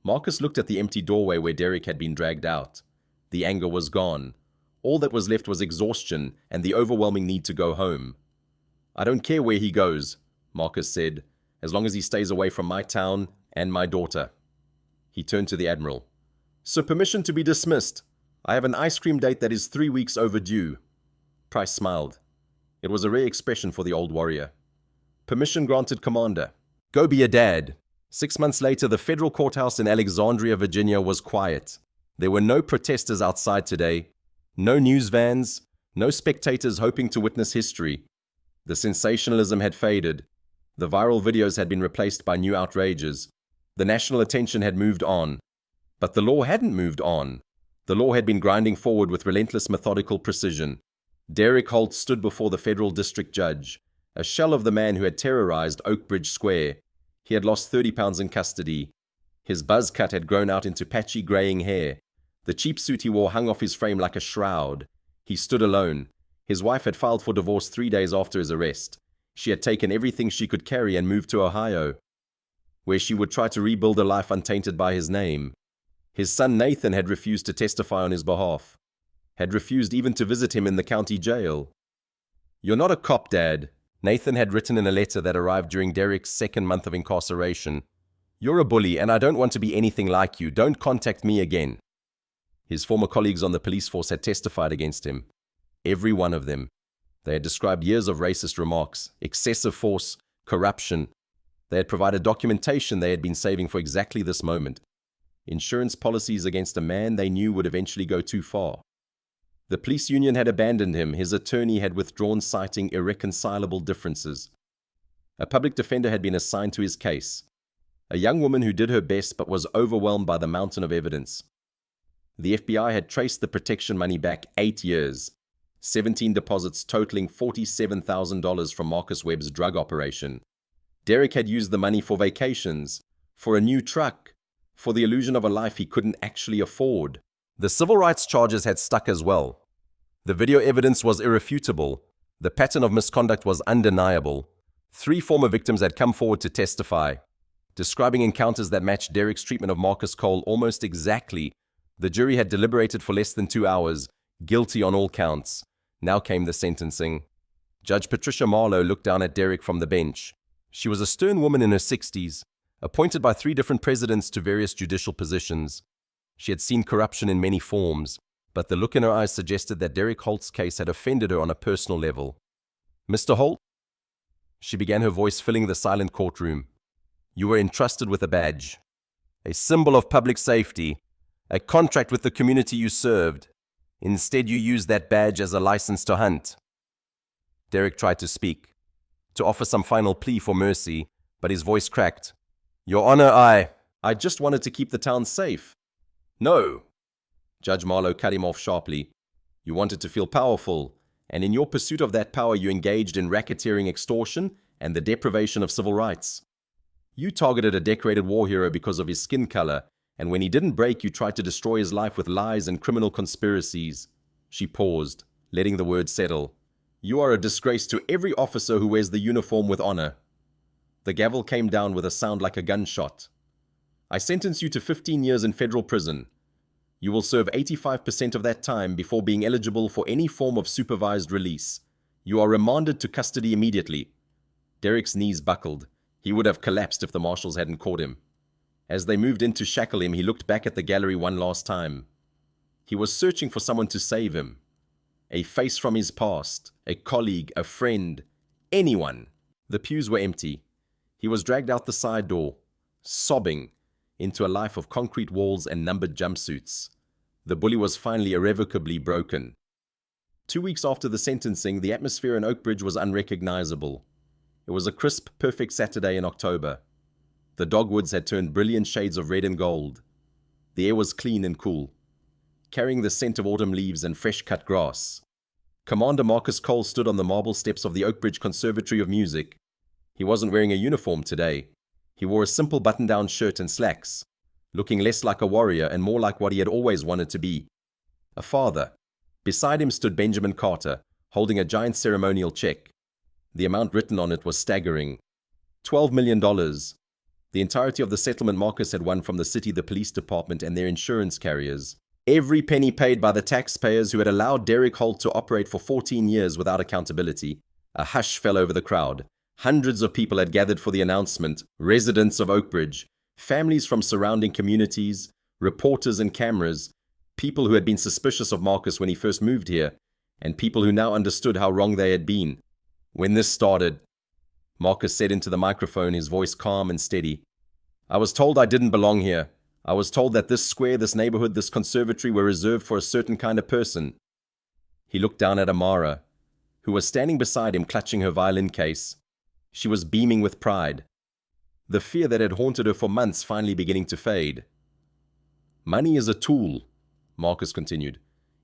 Marcus looked at the empty doorway where Derek had been dragged out. The anger was gone. All that was left was exhaustion and the overwhelming need to go home. "I don't care where he goes," Marcus said, "as long as he stays away from my town and my daughter." He turned to the Admiral. "Sir, permission to be dismissed. I have an ice cream date that is 3 weeks overdue." Price smiled. It was a rare expression for the old warrior. "Permission granted, Commander. Go be a dad." 6 months later, the federal courthouse in Alexandria, Virginia was quiet. There were no protesters outside today, no news vans, no spectators hoping to witness history. The sensationalism had faded. The viral videos had been replaced by new outrages. The national attention had moved on. But the law hadn't moved on. The law had been grinding forward with relentless methodical precision. Derek Holt stood before the federal district judge, a shell of the man who had terrorized Oakbridge Square. He had lost 30 pounds in custody. His buzz cut had grown out into patchy graying hair. The cheap suit he wore hung off his frame like a shroud. He stood alone. His wife had filed for divorce 3 days after his arrest. She had taken everything she could carry and moved to Ohio. where she would try to rebuild a life untainted by his name. His son Nathan had refused to testify on his behalf, had refused even to visit him in the county jail. "You're not a cop, Dad," Nathan had written in a letter that arrived during Derek's second month of incarceration. "You're a bully, and I don't want to be anything like you. Don't contact me again." His former colleagues on the police force had testified against him. Every one of them. They had described years of racist remarks, excessive force, corruption. They had provided documentation they had been saving for exactly this moment. Insurance policies against a man they knew would eventually go too far. The police union had abandoned him. His attorney had withdrawn, citing irreconcilable differences. A public defender had been assigned to his case. A young woman who did her best but was overwhelmed by the mountain of evidence. The FBI had traced the protection money back 8 years. 17 deposits totaling $47,000 from Marcus Webb's drug operation. Derek had used the money for vacations, for a new truck, for the illusion of a life he couldn't actually afford. The civil rights charges had stuck as well. The video evidence was irrefutable. The pattern of misconduct was undeniable. 3 former victims had come forward to testify, describing encounters that matched Derek's treatment of Marcus Cole almost exactly. The jury had deliberated for less than 2 hours, guilty on all counts. Now came the sentencing. Judge Patricia Marlowe looked down at Derek from the bench. She was a stern woman in her 60s, appointed by 3 different presidents to various judicial positions. She had seen corruption in many forms, but the look in her eyes suggested that Derek Holt's case had offended her on a personal level. "Mr. Holt," she began, her voice filling the silent courtroom, "you were entrusted with a badge, a symbol of public safety, a contract with the community you served. Instead, you used that badge as a license to hunt." Derek tried to speak, to offer some final plea for mercy, but his voice cracked. "Your Honor, I just wanted to keep the town safe." "No." Judge Marlowe cut him off sharply. "You wanted to feel powerful, and in your pursuit of that power you engaged in racketeering, extortion, and the deprivation of civil rights. You targeted a decorated war hero because of his skin color, and when he didn't break, you tried to destroy his life with lies and criminal conspiracies." She paused, letting the words settle. "You are a disgrace to every officer who wears the uniform with honor." The gavel came down with a sound like a gunshot. "I sentence you to 15 years in federal prison. You will serve 85% of that time before being eligible for any form of supervised release. You are remanded to custody immediately." Derek's knees buckled. He would have collapsed if the marshals hadn't caught him. As they moved in to shackle him, he looked back at the gallery one last time. He was searching for someone to save him. A face from his past, a colleague, a friend, anyone. The pews were empty. He was dragged out the side door, sobbing, into a life of concrete walls and numbered jumpsuits. The bully was finally irrevocably broken. 2 weeks after the sentencing, the atmosphere in Oakbridge was unrecognizable. It was a crisp, perfect Saturday in October. The dogwoods had turned brilliant shades of red and gold. The air was clean and cool, carrying the scent of autumn leaves and fresh-cut grass. Commander Marcus Cole stood on the marble steps of the Oakbridge Conservatory of Music. He wasn't wearing a uniform today. He wore a simple button-down shirt and slacks, looking less like a warrior and more like what he had always wanted to be, a father. Beside him stood Benjamin Carter, holding a giant ceremonial check. The amount written on it was staggering. $12 million. The entirety of the settlement Marcus had won from the city, the police department, and their insurance carriers. Every penny paid by the taxpayers who had allowed Derek Holt to operate for 14 years without accountability. A hush fell over the crowd. Hundreds of people had gathered for the announcement, residents of Oakbridge, families from surrounding communities, reporters and cameras, people who had been suspicious of Marcus when he first moved here, and people who now understood how wrong they had been. When this started, Marcus said into the microphone, his voice calm and steady, "I was told I didn't belong here. I was told that this square, this neighborhood, this conservatory were reserved for a certain kind of person." He looked down at Amara, who was standing beside him clutching her violin case. She was beaming with pride, the fear that had haunted her for months finally beginning to fade. "Money is a tool," Marcus continued.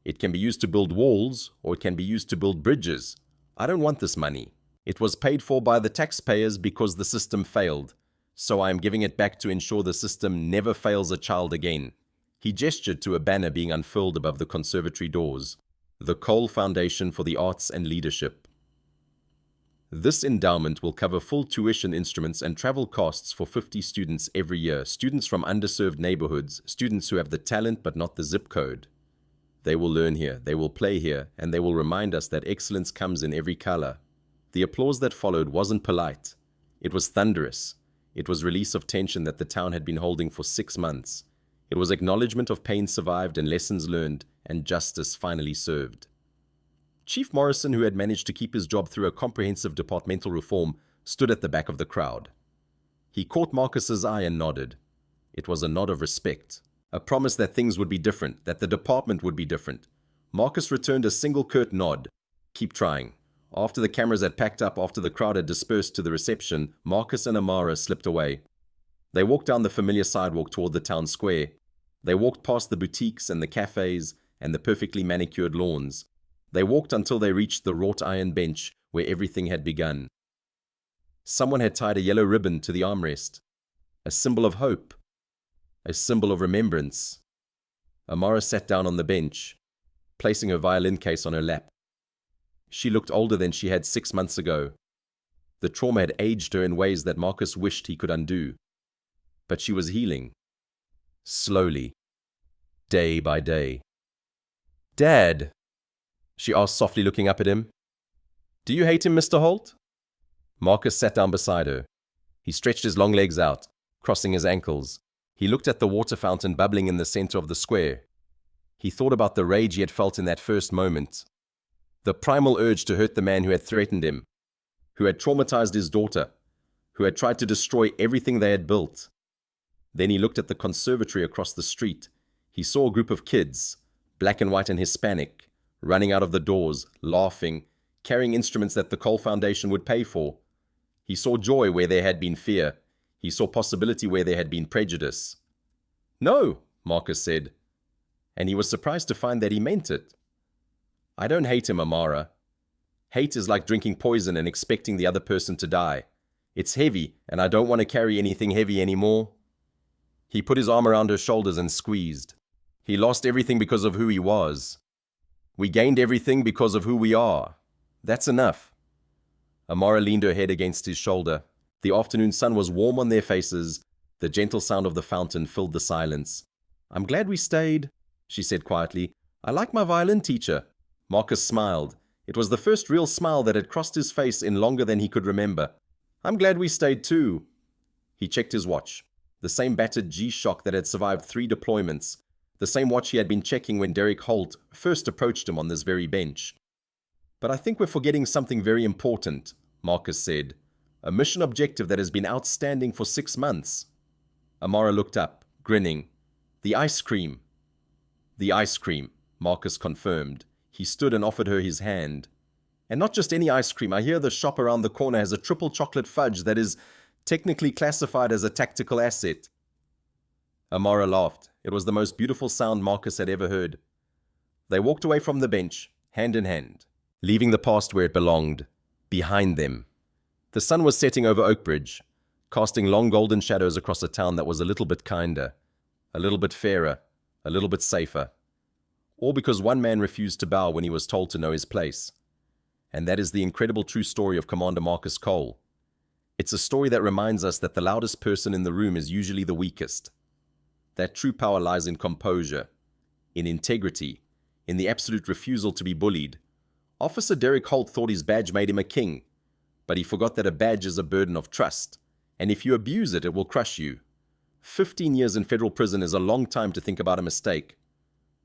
"It can be used to build walls, or it can be used to build bridges. I don't want this money. It was paid for by the taxpayers because the system failed, so I am giving it back to ensure the system never fails a child again." He gestured to a banner being unfurled above the conservatory doors, "The Cole Foundation for the Arts and Leadership." This endowment will cover full tuition instruments and travel costs for 50 students every year, students from underserved neighborhoods, students who have the talent but not the zip code. They will learn here, they will play here, and they will remind us that excellence comes in every color. The applause that followed wasn't polite. It was thunderous. It was release of tension that the town had been holding for 6 months. It was acknowledgement of pain survived and lessons learned, and justice finally served. Chief Morrison, who had managed to keep his job through a comprehensive departmental reform, stood at the back of the crowd. He caught Marcus's eye and nodded. It was a nod of respect, a promise that things would be different, that the department would be different. Marcus returned a single curt nod. Keep trying. After the cameras had packed up, after the crowd had dispersed to the reception, Marcus and Amara slipped away. They walked down the familiar sidewalk toward the town square. They walked past the boutiques and the cafes and the perfectly manicured lawns. They walked until they reached the wrought iron bench where everything had begun. Someone had tied a yellow ribbon to the armrest, a symbol of hope, a symbol of remembrance. Amara sat down on the bench, placing her violin case on her lap. She looked older than she had 6 months ago. The trauma had aged her in ways that Marcus wished he could undo. But she was healing. Slowly. Day by day. "Dad," she asked softly, looking up at him. "Do you hate him, Mr. Holt?" Marcus sat down beside her. He stretched his long legs out, crossing his ankles. He looked at the water fountain bubbling in the center of the square. He thought about the rage he had felt in that first moment. The primal urge to hurt the man who had threatened him, who had traumatized his daughter, who had tried to destroy everything they had built. Then he looked at the conservatory across the street. He saw a group of kids, black and white and Hispanic, running out of the doors, laughing, carrying instruments that the Cole Foundation would pay for. He saw joy where there had been fear. He saw possibility where there had been prejudice. "No," Marcus said, and he was surprised to find that he meant it. "I don't hate him, Amara. Hate is like drinking poison and expecting the other person to die. It's heavy, and I don't want to carry anything heavy anymore." He put his arm around her shoulders and squeezed. He lost everything because of who he was. We gained everything because of who we are. That's enough. Amara leaned her head against his shoulder. The afternoon sun was warm on their faces. The gentle sound of the fountain filled the silence. "I'm glad we stayed," she said quietly. "I like my violin teacher." Marcus smiled. It was the first real smile that had crossed his face in longer than he could remember. "I'm glad we stayed too." He checked his watch. The same battered G-Shock that had survived 3 deployments. The same watch he had been checking when Derek Holt first approached him on this very bench. "But I think we're forgetting something very important," Marcus said. "A mission objective that has been outstanding for 6 months." Amara looked up, grinning. "The ice cream." "The ice cream," Marcus confirmed. He stood and offered her his hand. "And not just any ice cream. I hear the shop around the corner has a triple chocolate fudge that is technically classified as a tactical asset." Amara laughed. It was the most beautiful sound Marcus had ever heard. They walked away from the bench, hand in hand, leaving the past where it belonged, behind them. The sun was setting over Oakbridge, casting long golden shadows across a town that was a little bit kinder, a little bit fairer, a little bit safer. All because one man refused to bow when he was told to know his place. And that is the incredible true story of Commander Marcus Cole. It's a story that reminds us that the loudest person in the room is usually the weakest. That true power lies in composure, in integrity, in the absolute refusal to be bullied. Officer Derek Holt thought his badge made him a king, but he forgot that a badge is a burden of trust, and if you abuse it, it will crush you. 15 years in federal prison is a long time to think about a mistake.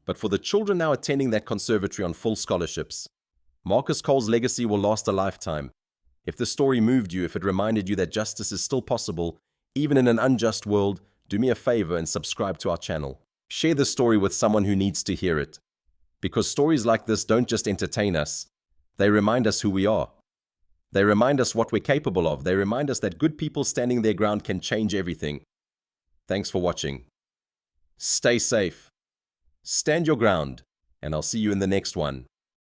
But for the children now attending that conservatory on full scholarships, Marcus Cole's legacy will last a lifetime. If the story moved you, if it reminded you that justice is still possible, even in an unjust world, do me a favor and subscribe to our channel. Share this story with someone who needs to hear it. Because stories like this don't just entertain us, they remind us who we are. They remind us what we're capable of. They remind us that good people standing their ground can change everything. Thanks for watching. Stay safe. Stand your ground, and I'll see you in the next one.